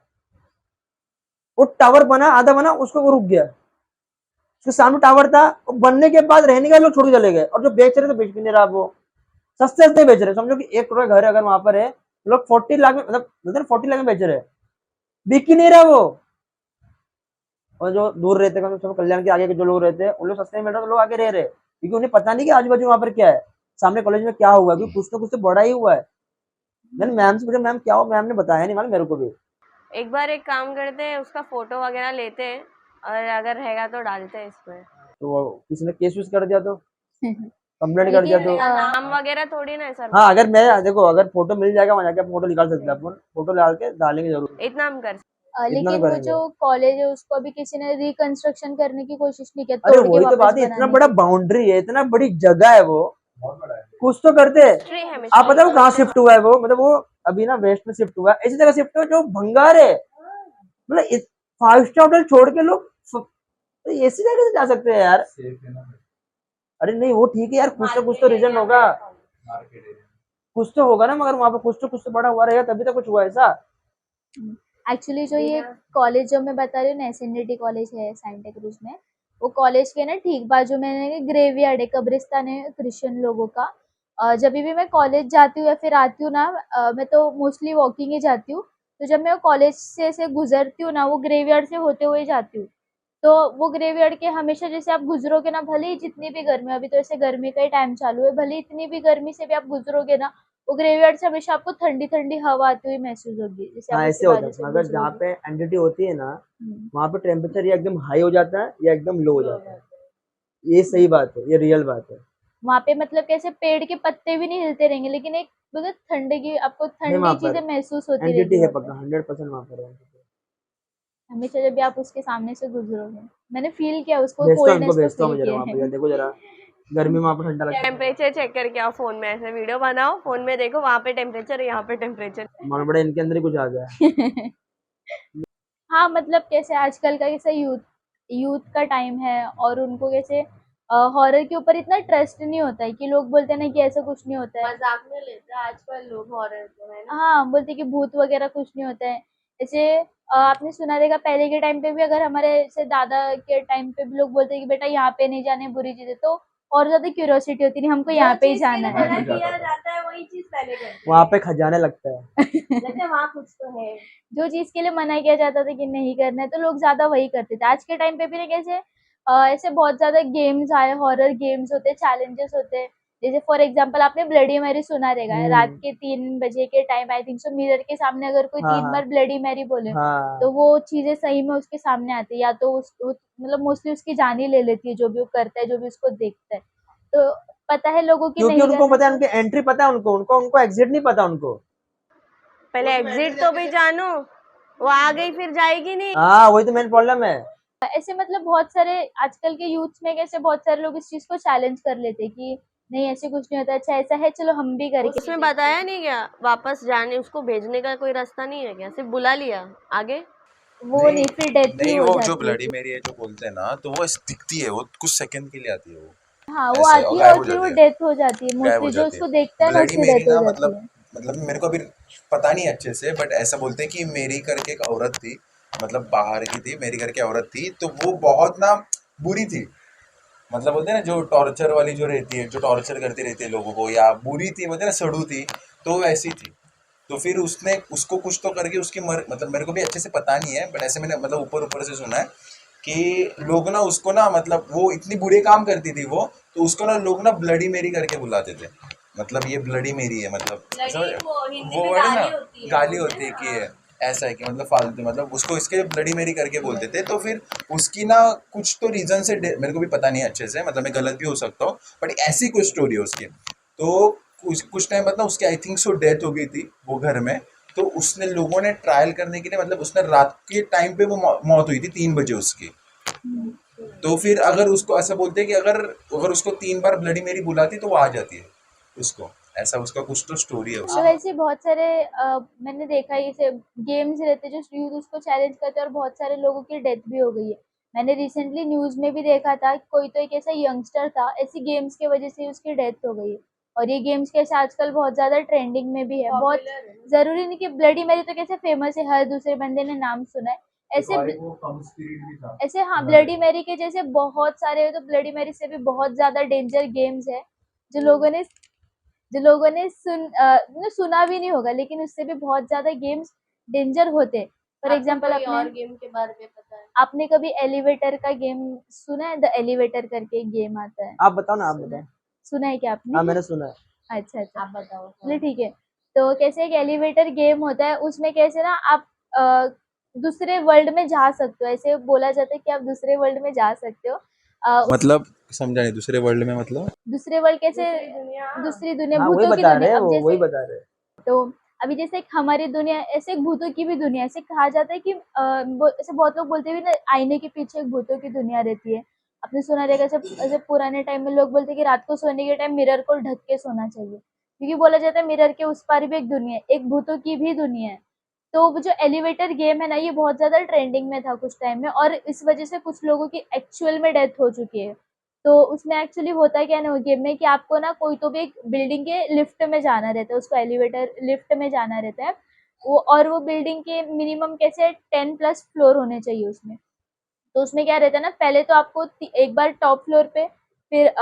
वो टावर बना, आधा बना, उसको वो रुक गया, उसके सामने टावर था, वो बनने के बाद रहने का लोग छोड़ के चले गए, और जो बेच रहे थे बेच भी नहीं रहा, वो सस्ते सस्ते बेच रहे, समझो कि 1 करोड़ घर है अगर वहां पर है, लोग 40 लाख में, मतलब 40 लाख में बेच रहे, बिक ही नहीं रहा वो, और जो दूर रहते हैं, सब कल्याण के आगे के जो लोग रहते हैं, उन लोग सस्ते में मिल रहा, तो लोग आगे रह रहे, क्योंकि उन्हें पता नहीं कि आजू बाजू वहां पर क्या है, सामने कॉलेज में क्या हुआ, क्योंकि कुछ तो बड़ा ही हुआ है, मैंने मैम से पूछा, मैम क्या हुआ, मैम ने बताया नहीं, मालूम मेरे को भी, एक बार एक काम करते हैं, उसका फोटो वगैरह लेते हैं, और अगर रहेगा तो डालते हैं इसमें। तो वो किसी ने केस वेस कर दिया तो, कंप्लेंट कर दिया तो, लेकिन नाम वगैरह थोड़ी ना है सर, हाँ अगर मैं देखो, अगर फोटो मिल जाएगा वहां जाके फोटो निकाल सकते हैं, अपन फोटो डाल के डालेंगे जरूर, इतना हम कर। इतना तो लेकिन वो करेंगे। जो कॉलेज है उसको अभी किसी ने रिकंस्ट्रक्शन करने की कोशिश नहीं किया, अरे तोड़ के वही तो वापस बात है, इतना बनाने बड़ा की। बाउंड्री है, इतना बड़ी जगह है वो, बहुत बड़ा है। कुछ तो करते हैं, हिस्ट्री है, आप पता है वो कहाँ शिफ्ट हुआ है, वो मतलब वो अभी ना वेस्ट में शिफ्ट हुआ है, ऐसी जगह शिफ्ट हुआ है जो भंगार है, मतलब 5 स्टार होटल छोड़ के लोग ऐसी जगह से जा सकते हैं यार। सेफ है ना, अरे नहीं वो ठीक है यार, कुछ तो रीजन होगा, मार्केट एरिया। कुछ तो होगा ना, मगर वहां पे कुछ तो बड़ा हुआ रहेगा तभी तो कुछ हुआ ऐसा। एक्चुअली जो ये कॉलेज जो मैं बता रही हूँ ना, एसएनडीटी कॉलेज है सेंटा क्रूज में, वो कॉलेज के ना ठीक बाजू में ना ग्रेवयार्ड है, कब्रिस्तान है क्रिश्चियन लोगों का। जब भी मैं कॉलेज जाती हूँ या फिर आती हूँ ना, मैं तो मोस्टली वॉकिंग ही जाती हूँ। तो जब मैं कॉलेज से गुजरती हूँ ना, वो ग्रेवयार्ड से होते हुए जाती हूँ। तो वो ग्रेवयार्ड के हमेशा जैसे आप गुजरोगे ना, भले ही जितनी भी गर्मी, अभी तो ऐसे गर्मी का ही टाइम चालू है, भले ही इतनी भी गर्मी से भी आप गुजरोगे ना, वो ग्रेवयार्ड से हमेशा आपको ठंडी ठंडी हवा आती हुई महसूस होगी, जैसे आप हाँ उसके ऐसे होता बाजू है, से मगर जहाँ गुजरोगे। पे एंटिटी होती है ना, हम्म। वहाँ पे टेम्परेचर या एकदम हाई हो जाता है या एकदम लो हो जाता है। ये सही बात है, ये रियल बात है। वहाँ पे मतलब कैसे पेड़ के पत्ते भी नहीं हिलते रहेंगे, लेकिन एक मतलब ठंडे की आपको है वहाँ ठंडी पर चीजें महसूस होती रहेगी एंटिटी है वहाँ पे, पक्का, 100% वहाँ पर है। हमेशा जब भी आप उसके सामने से गुजरोगे। मैंने फील किया उसको, भेजता हूँ इनको, कोल्डनेस को भेजता हूँ फील मैं जरा किया वहाँ है। पे, देखो जरा गर्मी में वहाँ पे ठंडा लगता है। टेम्परेचर चेक करके आओ फ़ोन में, ऐसे वीडियो बनाओ, फ़ोन में देखो वहाँ पे टेम्परेचर है, यहाँ पे टेम्परेचर। मानो बड़ा इनके अंदर ही कुछ आ गया। हाँ, मतलब कैसे आजकल का कैसे यूथ यूथ का टाइम है, और उनको कैसे हॉरर के ऊपर इतना ट्रस्ट नहीं होता है, कि लोग बोलते हैं ना कि ऐसा कुछ नहीं होता है। मज़ाक में लेते हैं आजकल लोग हॉरर को, है ना? हाँ, बोलते हैं कि भूत वगैरह कुछ नहीं होता है। जैसे आपने सुना रहेगा पहले के टाइम पे भी, अगर हमारे ऐसे दादा के टाइम पे भी लोग बोलते हैं कि बेटा यहाँ पे नहीं जाने, बुरी चीज़ है, तो और ज़्यादा क्यूरियोसिटी होती है, हमको यहाँ पे ही जाना है। मना किया जाता है वही चीज़ पहले करते हैं। वहाँ पे खजाने लगता है। लगता है वहाँ कुछ तो है। जो चीज़ के लिए मना किया जाता था कि नहीं करना है, तो लोग ज़्यादा वही करते थे। आज के टाइम पे भी ना कैसे ऐसे बहुत ज़्यादा गेम्स आए, हॉरर गेम्स होते हैं, चैलेंजेस होते हैं। जैसे फॉर एग्जांपल आपने ब्लडी मैरी सुना रहेगा, रात के 3 बजे के time I think so, mirror के सामने अगर कोई हाँ 3 हाँ बार ब्लडी मैरी बोले, तो हाँ, वो चीज़ें सही में उसके सामने आती है, या तो मतलब मोस्टली उसकी जान ही ले लेती है, जो भी वो करता है, जो भी उसको देखता है। तो पता है लोगों की क्योंकि नहीं उनको करना पता है, चाहिए। उनकी एंट्री पता है, उनको एग्जिट नहीं पता उनको। पहले एग्जिट तो भी जानो, वो आ गई फिर जाएगी नहीं। हाँ वही तो मेन प्रॉब्लम है। ऐसे मतलब बहुत सारे आजकल के यूथ में कैसे बहुत सारे लोग इस चीज को चैलेंज कर लेते हैं कि नहीं ऐसे कुछ नहीं होता, अच्छा ऐसा है, चलो हम भी करके उसमें बताया नहीं क्या वापस जाने, उसको भेजने का कोई रास्ता नहीं है क्या, सिर्फ बुला लिया आगे? वो नहीं, फिर डेथ ही नहीं, हो वो जो जाती है ब्लडी फिर। मेरी है जो बोलते हैं ना, तो वो ऐसे दिखती है, वो कुछ सेकंड के लिए आती है, वो हाँ, वो ऐसे और आती है गायब और हो फिर वो जाती है, डेथ हो जाती है, गायब हो मोस्टली जो जाती है। उसको देखता है ना ब्लडी उसकी मेरी डेथ हो ना, जाती है। मतलब मेरे को अभी पता नहीं अच्छे से, बट ऐसा बोलते हैं कि मेरी करके एक औरत थी, मतलब बाहर की थी, मेरी करके औरत थी, तो वो बहुत ना बुरी थी। मतलब बोलते हैं ना जो टॉर्चर वाली जो रहती है, जो टॉर्चर करती रहती है लोगों को, या बुरी थी, बोलते हैं ना सड़ू थी, तो वैसी थी। तो फिर उसने उसको कुछ तो करके उसकी मतलब मेरे को भी अच्छे से पता नहीं है, बट ऐसे मैंने मतलब ऊपर ऊपर से सुना है कि लोग ना उसको ना, मतलब वो इतनी बुरे काम करती थी वो, तो उसको ना लोग ना ब्लडी मेरी करके बुलाते थे। मतलब ये ब्लडी मेरी है, मतलब वो वर्ड है ना, गाली होती है कि ऐसा है कि मतलब फालतू, मतलब उसको इसके ब्लडी मेरी करके बोलते थे। तो फिर उसकी ना कुछ तो रीजन से मेरे को भी पता नहीं अच्छे से, मतलब मैं गलत भी हो सकता हूँ, बट ऐसी कुछ स्टोरी है उसकी। तो कुछ टाइम बाद ना उसकी आई थिंक सो डेथ हो गई थी वो घर में। तो उसने लोगों ने ट्रायल करने के लिए, मतलब उसने रात के टाइम पे वो मौत हुई थी 3 बजे उसकी। तो फिर अगर उसको ऐसा बोलते हैं कि अगर अगर उसको 3 बार ब्लडी मेरी बुलाती तो वो आ जाती है उसको, ऐसा उसका कुछ तो स्टोरी है मतलब उसकी। ऐसे बहुत सारे मैंने देखा है, जैसे गेम्स रहते हैं जो यूथ उसको चैलेंज करते हैं, और बहुत सारे लोगों की डेथ भी हो गई है। मैंने रिसेंटली न्यूज में भी देखा था, कोई तो एक ऐसा यंगस्टर था, ऐसी गेम्स की वजह से उसकी डेथ हो गई है। और ये गेम्स कैसे आजकल बहुत ज्यादा ट्रेंडिंग में भी है, बहुत जरूरी नहीं कि ब्लडी मैरी तो कैसे फेमस है, हर दूसरे बंदे ने नाम सुना है। एक ऐसे और एक वो कम स्पिरिट भी था। ऐसे हाँ, ब्लडी मैरी के जैसे बहुत सारे, तो ब्लडी मैरी से भी बहुत ज्यादा डेंजर गेम्स है, जो लोगों ने मतलब सुना भी नहीं होगा, लेकिन उससे भी बहुत ज्यादा गेम्स डेंजर होते। फॉर एग्जाम्पल और गेम के बारे में पता है? आपने कभी एलिवेटर का गेम सुना है? द एलिवेटर करके एक गेम आता है, आप बताओ ना, आप सुना बताओ। है? सुना है क्या हाँ आपने? मैंने सुना है। अच्छा अच्छा, आप बताओ। चलिए ठीक है। तो कैसे एक एलिवेटर गेम होता है, उसमें कैसे ना आप दूसरे वर्ल्ड में जा सकते हो, ऐसे बोला जाता है कि आप दूसरे वर्ल्ड में जा सकते हो। मतलब समझा नहीं, दूसरे वर्ल्ड में मतलब? दूसरे वर्ल्ड कैसे? दूसरी दुनिया। दूसरी दुनिया, हाँ वही भूतों की बता रहे दुनिया। हैं, अब वही जैसे बता रहे हैं। तो अभी जैसे एक हमारी दुनिया, ऐसे एक भूतों की भी दुनिया, ऐसे कहा जाता है कि ऐसे बहुत लोग बोलते भी ना, आईने के पीछे एक भूतों की दुनिया रहती है। आपने सुना रहेगा, जब ऐसे पुराने टाइम में लोग बोलते हैं कि रात को सोने के टाइम मिरर को ढक के सोना चाहिए, क्योंकि बोला जाता है मिरर के उस पार भी एक दुनिया है, एक भूतों की भी दुनिया है। तो वो जो एलिवेटर गेम है ना, ये बहुत ज़्यादा ट्रेंडिंग में था कुछ टाइम में, और इस वजह से कुछ लोगों की एक्चुअल में डेथ हो चुकी है। तो उसमें एक्चुअली होता क्या है ना, वो गेम में कि आपको ना कोई तो भी एक बिल्डिंग के लिफ्ट में जाना रहता है, उसको एलिवेटर लिफ्ट में जाना रहता है वो, और वो बिल्डिंग के मिनिमम कैसे 10+ फ्लोर होने चाहिए उसमें। तो उसमें क्या रहता है ना, पहले तो आपको एक बार टॉप फ्लोर पे, फिर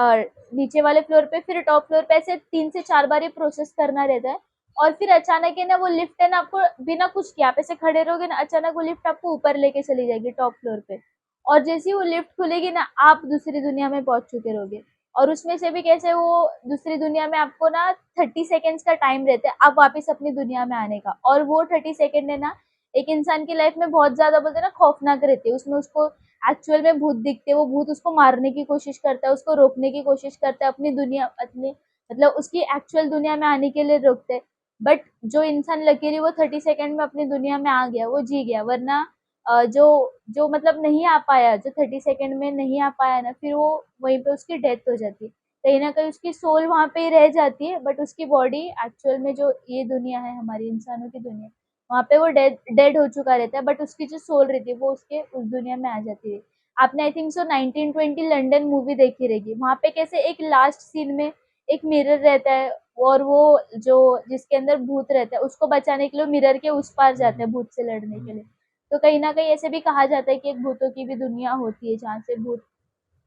नीचे वाले फ्लोर पे, फिर टॉप फ्लोर पे, ऐसे 3 से 4 बार ये प्रोसेस करना रहता है। और फिर अचानक है ना, वो लिफ्ट है ना, आपको बिना कुछ किए आप ऐसे खड़े रहोगे ना, अचानक वो लिफ्ट आपको ऊपर लेके चली जाएगी टॉप फ्लोर पे, और जैसे ही वो लिफ्ट खुलेगी ना, आप दूसरी दुनिया में पहुंच चुके रहोगे। और उसमें से भी कैसे, वो दूसरी दुनिया में आपको ना 30 सेकेंड्स का टाइम रहता है आप वापस अपनी दुनिया में आने का, और वो 30 सेकेंड है ना, एक इंसान की लाइफ में बहुत ज्यादा बोलते हैं ना खौफनाक रहती है। उसमें उसको एक्चुअल में भूत दिखते हैं, वो भूत उसको मारने की कोशिश करता है, उसको रोकने की कोशिश करता है, अपनी दुनिया अपनी मतलब उसकी एक्चुअल दुनिया में आने के लिए रोकते हैं। बट जो इंसान लकीली वो 30 सेकेंड में अपनी दुनिया में आ गया, वो जी गया। वरना जो जो मतलब नहीं आ पाया, जो 30 सेकेंड में नहीं आ पाया ना, फिर वो वहीं पे उसकी डेथ हो जाती है। कहीं ना कहीं उसकी सोल वहां पे ही रह जाती है, बट उसकी बॉडी एक्चुअल में जो ये दुनिया है हमारी इंसानों की दुनिया, वहाँ पे वो डेड डेड हो चुका रहता है, बट उसकी जो सोल रहती है वो उसके उस दुनिया में आ जाती है। आपने I think so 1920 London movie देखी रहेगी, वहाँ पे कैसे एक लास्ट सीन में एक मिरर रहता है, और वो जो जिसके अंदर भूत रहता है उसको बचाने के लिए मिरर के उस पार जाते हैं भूत से लड़ने के लिए। तो कहीं ना कहीं ऐसे भी कहा जाता है कि एक भूतों की भी दुनिया होती है जहाँ से भूत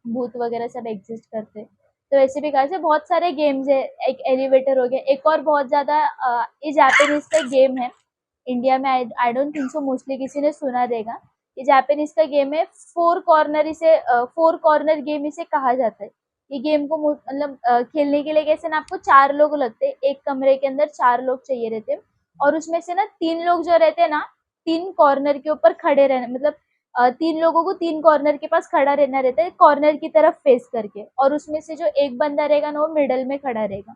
भूत वगैरह सब एग्जिस्ट करते हैं। तो ऐसे भी कहा, बहुत सारे गेम्स है, एक एलिवेटर हो गया, एक और बहुत ज्यादा ये जापानीज का गेम है। इंडिया में I don't think so mostly किसी ने सुना देगा। ये जापानीज का गेम है, फोर कॉर्नर गेम इसे कहा जाता है। ये गेम को मतलब खेलने के लिए कैसे ना, आपको 4 लोग लगते हैं, एक कमरे के अंदर 4 लोग चाहिए रहते हैं, और उसमें से ना 3 लोग जो रहते हैं ना, 3 कॉर्नर के ऊपर खड़े रहना, मतलब 3 लोगों को 3 कॉर्नर के पास खड़ा रहना रहता है, कॉर्नर की तरफ फेस करके, और उसमें से जो एक बंदा रहेगा ना, वो मिडल में खड़ा रहेगा।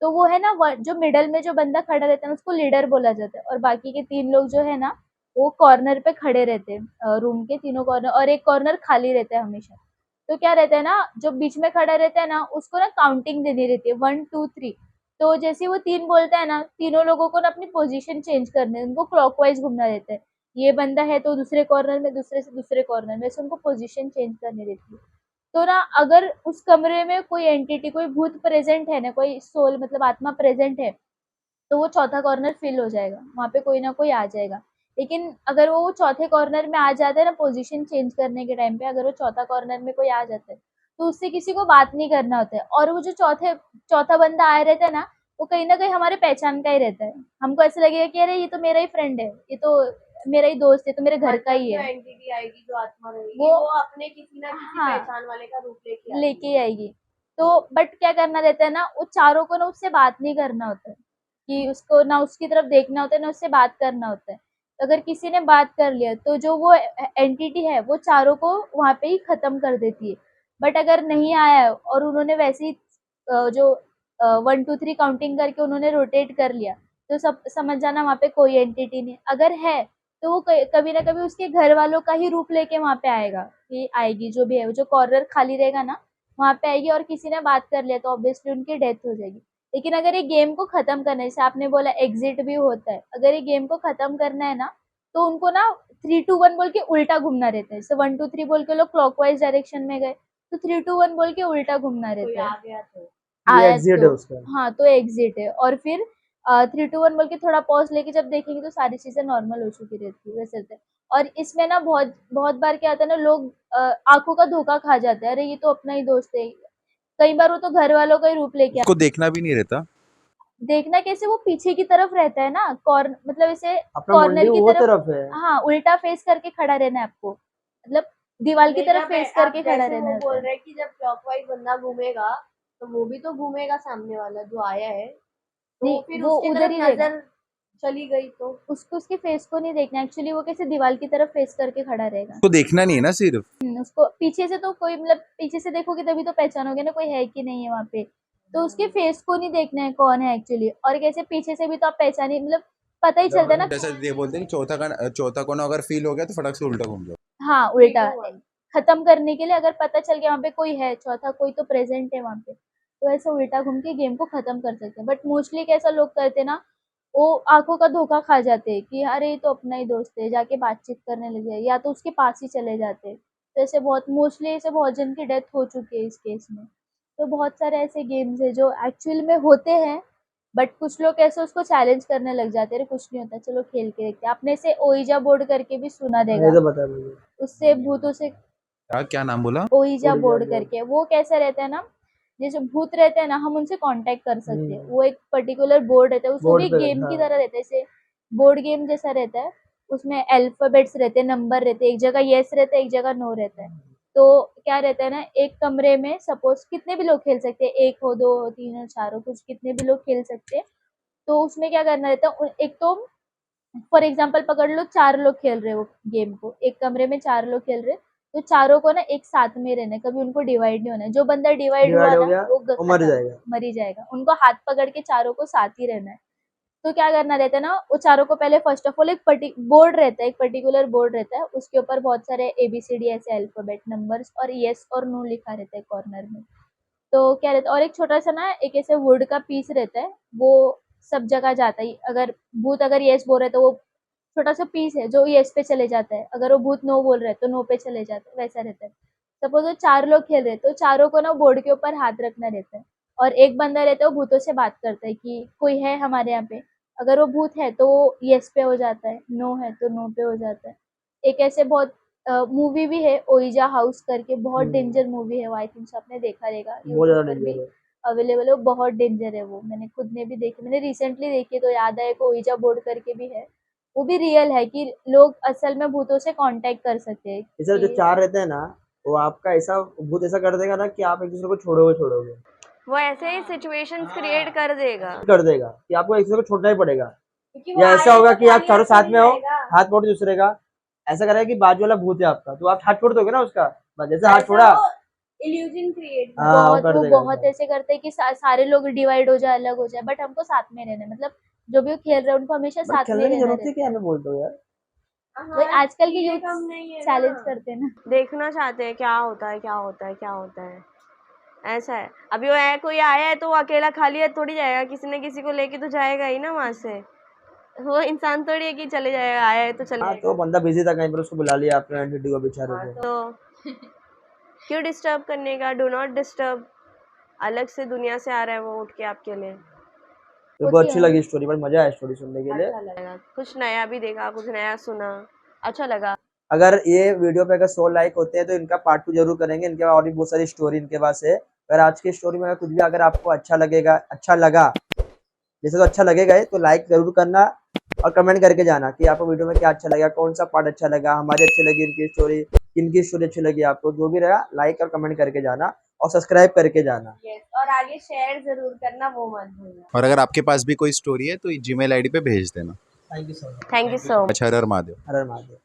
तो वो है ना, जो मिडल में जो बंदा खड़ा रहता है उसको लीडर बोला जाता है, और बाकी के 3 लोग जो है ना, वो कॉर्नर पे खड़े रहते हैं, रूम के तीनों कॉर्नर, और एक कॉर्नर खाली रहता है हमेशा। तो क्या रहता है ना, जो बीच में खड़ा रहता है ना, उसको ना काउंटिंग देनी रहती है, 1 2 3। तो जैसे वो 3 बोलता है ना, तीनों लोगों को ना अपनी पोजीशन चेंज करनी है, उनको क्लॉकवाइज घूमना रहता है। ये बंदा है तो दूसरे कॉर्नर में, दूसरे से दूसरे कॉर्नर में, ऐसे उनको पोजीशन चेंज करनी रहती है। तो ना अगर उस कमरे में कोई एंटिटी, कोई भूत प्रेजेंट है ना, कोई सोल मतलब आत्मा प्रेजेंट है, तो वो चौथा कॉर्नर फिल हो जाएगा, वहाँ पे कोई ना कोई आ जाएगा। लेकिन अगर वो चौथे कॉर्नर में आ जाता है ना, पोजीशन चेंज करने के टाइम पे अगर वो चौथा कॉर्नर में कोई आ जाता है, तो उससे किसी को बात नहीं करना होता है, और वो जो चौथा बंदा आया रहता है ना, वो कहीं ना कहीं हमारे पहचान का ही रहता है। हमको ऐसा लगेगा कि अरे ये तो मेरा ही फ्रेंड है, ये तो मेरा ही दोस्त है, तो मेरे घर का ही जो है। एंटिटी आएगी, जो आत्मा रहेगी, वो वो अपने किसी ना किसी हाँ पहचान वाले का रूप लेके आएगी। लेके आएगी। तो बट क्या करना रहता है ना, वो चारों को ना उससे बात नहीं करना होता है, कि उसको ना उसकी तरफ देखना होता है, ना उससे बात करना होता है। तो अगर किसी ने बात कर लिया, तो जो वो एंटिटी है वो चारों को वहां पे ही खत्म कर देती है। बट अगर नहीं आया और उन्होंने वैसे ही जो 1 2 3 काउंटिंग करके उन्होंने रोटेट कर लिया, तो सब समझ जाना वहां पे कोई एंटिटी नहीं। अगर है तो वो कभी ना कभी उसके घर वालों का ही रूप लेके वहां पे आएगा, कि आएगी जो भी है, जो कॉर्नर खाली रहेगा ना, वहां पे आएगी, और किसी ने बात कर लिया तो ऑब्वियसली उनकी डेथ हो जाएगी। लेकिन अगर ये गेम को खत्म करना है, जैसे आपने बोला एग्जिट भी होता है, अगर ये गेम को खत्म करना है ना, तो उनको ना 3 2 1 बोल के उल्टा घूमना रहता है। जैसे 1 2 3 बोल के लोग क्लॉकवाइज डायरेक्शन में गए, तो 3 2 1 बोल के उल्टा घूमना कोई रहता है। आ गया तो ये आया एग्जिट तो है उसका। हाँ, तो एग्जिट है। और फिर 3 2 1 बोल के थोड़ा पॉज लेके जब देखेंगे तो सारी चीजें नॉर्मल हो चुकी रहती है, वैसे रहता है। और इसमें ना बहुत बहुत बार क्या होता है ना, लोग आंखों का धोखा खा जाते हैं, अरे ये तो अपना ही दोस्त है। कई बार वो तो घर वालों का ही रूप लेके उसको देखना भी नहीं रहता। देखना कैसे, वो पीछे की तरफ रहता है ना, कॉर्नर मतलब ऐसे अपना मुंडी कॉर्नर की वो तरफ। तरफ है। हाँ, उल्टा फेस करके खड़ा रहना है आपको, मतलब दीवार की नहीं, तरफ जब फेस आप करके खड़ा जैसे रहना वो होता बोल है। रहे हैं कि जब क्लॉकवाइज बंदा घूमेगा, तो वो भी तो घूमेगा सामने वाला जो आया है, तो नहीं, फिर वो उसके उधर तरफ ही रहेगा, नजर चली गई तो उसको उसके फेस को नहीं देखना, एक्चुअली वो कैसे दीवार की तरफ फेस करके खड़ा रहेगा। उसको देखना नहीं है ना सिर्फ। उसको पीछे से तो कोई मतलब पीछे से देखोगे तभी तो पहचानोगे ना कोई है कि नहीं है वहां पे। तो उसके फेस को नहीं देखना है कौन है एक्चुअली, और कैसे पीछे से भी तो आप पहचानी मतलब पता ही चलता है ना। जैसे ये बोलते हैं कि चौथा कोना अगर फील हो गया तो फटक से उल्टा घूम जाओ। हाँ, थ्री उल्टा टू वन खत्म करने के लिए अगर पता चल गया वहां पे कोई है, चौथा कोई तो प्रेजेंट है वहां पे, तो ऐसे उल्टा घूम के गेम को खत्म कर सकते हैं। बट मोस्टली कैसा लोग करते हैं ना, वो आंखों का धोखा खा जाते हैं कि अरे ये तो अपना ही दोस्त है, जाके बातचीत करने लगे, या तो उसके पास ही चले जाते हैं। तो ऐसे बहुत मोस्टली ऐसे बहुत जन की डेथ हो चुकी है इस केस में। तो बहुत सारे ऐसे गेम्स है जो एक्चुअल में होते हैं, बट कुछ लोग ऐसे उसको चैलेंज करने लग जाते हैं, अरे कुछ नहीं होता, चलो खेल के देखते हैं। आपने से ओइजा बोर्ड करके भी सुना ये देगा, तो बता मुझे। उससे भूतों से क्या नाम बोला? ओइजा ओइजा बोर्ड बोर्ड। करके, वो कैसा रहता है ना, जैसे भूत रहते हैं ना, हम उनसे कांटेक्ट कर सकते हैं। हम्म। वो एक पर्टिकुलर बोर्ड रहता है, उसमें बोर्ड भी पे गेम हाँ। की तरह रहता है, जैसे बोर्ड गेम जैसा रहता है। उसमें अल्फाबेट्स रहते हैं, नंबर रहते हैं, एक जगह यस रहता है, एक जगह नो रहता है। तो क्या रहता है ना, एक कमरे में सपोज कितने भी लोग खेल सकते हैं, 1 हो, 2 हो, 3 हो, 4 हो, कुछ कितने भी लोग खेल सकते हैं। तो उसमें क्या करना रहता है, एक तो फॉर एग्जाम्पल पकड़ लो 4 लोग खेल रहे हो गेम को, एक कमरे में 4 लोग खेल रहे हैं, तो चारों को ना एक साथ में रहना है, कभी उनको डिवाइड नहीं होना है। जो बंदा डिवाइड हुआ डिवाइड हो ना गया वो वो मर खत्म, जाएगा। मर ही जाएगा। उनको हाथ पकड़ के चारों को साथ ही रहना है। तो क्या करना रहता है ना, वो चारों को पहले फर्स्ट ऑफ ऑल एक बोर्ड रहता है, एक पर्टिकुलर बोर्ड रहता है, उसके ऊपर बहुत सारे एबीसीडी ऐसे अल्फाबेट नंबर्स और यस और नो लिखा रहता है कॉर्नर में। तो क्या रहता है, और एक छोटा सा ना एक ऐसे वुड का पीस रहता है, वो सब जगह जाता है। अगर भूत अगर यस बोल रहे तो वो छोटा सा पीस है जो यस पे चले जाता है, अगर वो भूत नो बोल रहे हैं तो नो पे चले जाता है, वैसा रहता है। सपोज वो 4 लोग खेल रहे हैं, तो चारों को ना बोर्ड के ऊपर हाथ रखना रहता है, और एक बंदा रहता है वो भूतों से बात करता है कि कोई है हमारे यहाँ पे। अगर वो भूत है तो वो यस पे हो जाता है, नो है तो नो पे हो जाता है। एक ऐसे बहुत मूवी भी है ओइजा हाउस करके, बहुत डेंजर मूवी है वो, आई थिंक आपने देखा रहेगा, बहुत यूट्यूब ज्यादा पर भी डेंजर है। अवेलेबल है। वो बहुत डेंजर है, वो मैंने खुद ने भी देखी, मैंने रिसेंटली देखी तो याद आया, एक ओइजा बोर्ड करके भी है, वो भी रियल है कि लोग असल में भूतों से कांटेक्ट कर सकते हैं इधर जो कि 4 रहते हैं ना, वो आपका ऐसा भूत ऐसा कर देगा ना कि आप एक दूसरे को छोड़ोगे वो ऐसे ही सिचुएशंस क्रिएट कर देगा। कर देगा कि आपको एक दूसरे को छोड़ना ही पड़ेगा। क्योंकि वो या ऐसा आएगा होगा कि तो आप खाली चारों हाथ साथ थोड़ी में हो, जाएगा। हाथ छोड़ दूसरे का। ऐसा करेगा कि बाजू वाला भूत है आपका, तो आप हाथ छोड़ दोगे ना उसका, बस जैसे हाथ छोड़ा इल्यूजन क्रिएट हाँ बहुत, कर वो देगा बहुत ऐसा। ऐसे करते हैं कि सारे लोग डिवाइड हो जाए, अलग हो जाए, बट हमको साथ में रहना है। मतलब जो भी वो खेल रहे हैं उनको हमेशा बट साथ में खेलने की रहना जरूरत है रहता क्या, है। मैं बोलता हूँ यार। वही आजकल के यूथ चैलेंज करते हैं ना। देखना चाहते हैं क्या होता है, क्या होता है, क्या होता है। ऐसा है। अभी वो है, कोई आया है तो वो अकेला खाली हाथ थोड़ी जाएगा, किसी न किसी को लेके तो जाएगा ही ना वहां से। वो इंसान थोड़ी है कि चले जाएगा, आया है तो चले हाँ जाएगा। तो बंदा बिजी था कहीं पर, उसको बुला लिया आपने एंटिटी को बेचारे को। तो क्यों डिस्टर्ब करने का, डू नॉट डिस्टर्ब। अलग से दुनिया से आ रहा है वो उठ के आपके लिए। तो बहुत होती अच्छी है ना। लगी स्टोरी, बट मजा आया स्टोरी सुनने के लिए। अच्छा लगा, कुछ नया भी देखा, कुछ नया सुना, अच्छा लगा। अगर ये वीडियो पे अगर 100 लाइक होते हैं तो इनका पार्ट 2 जरूर करेंगे। इनके पास और भी बहुत सारी स्टोरी इनके पास है। अगर आज की स्टोरी में अगर कुछ भी अगर आपको अच्छा लगेगा, अच्छा लगा, जैसे तो अच्छा लगेगा ही, तो लाइक जरूर करना और कमेंट करके जाना कि आपको वीडियो में क्या अच्छा लगा, कौन सा पार्ट अच्छा लगा, हमारी अच्छी लगी, इनकी स्टोरी, किनकी स्टोरी अच्छी लगी आपको। जो भी रहा लाइक और कमेंट करके जाना और सब्सक्राइब करके जाना। और आगे शेयर जरूर करना, वो मत भूलना। और अगर आपके पास भी कोई स्टोरी है तो जीमेल आईडी पे भेज देना। Thank you so much. Thank you so much. अच्छा, हर हर महादेव। हर हर महादेव।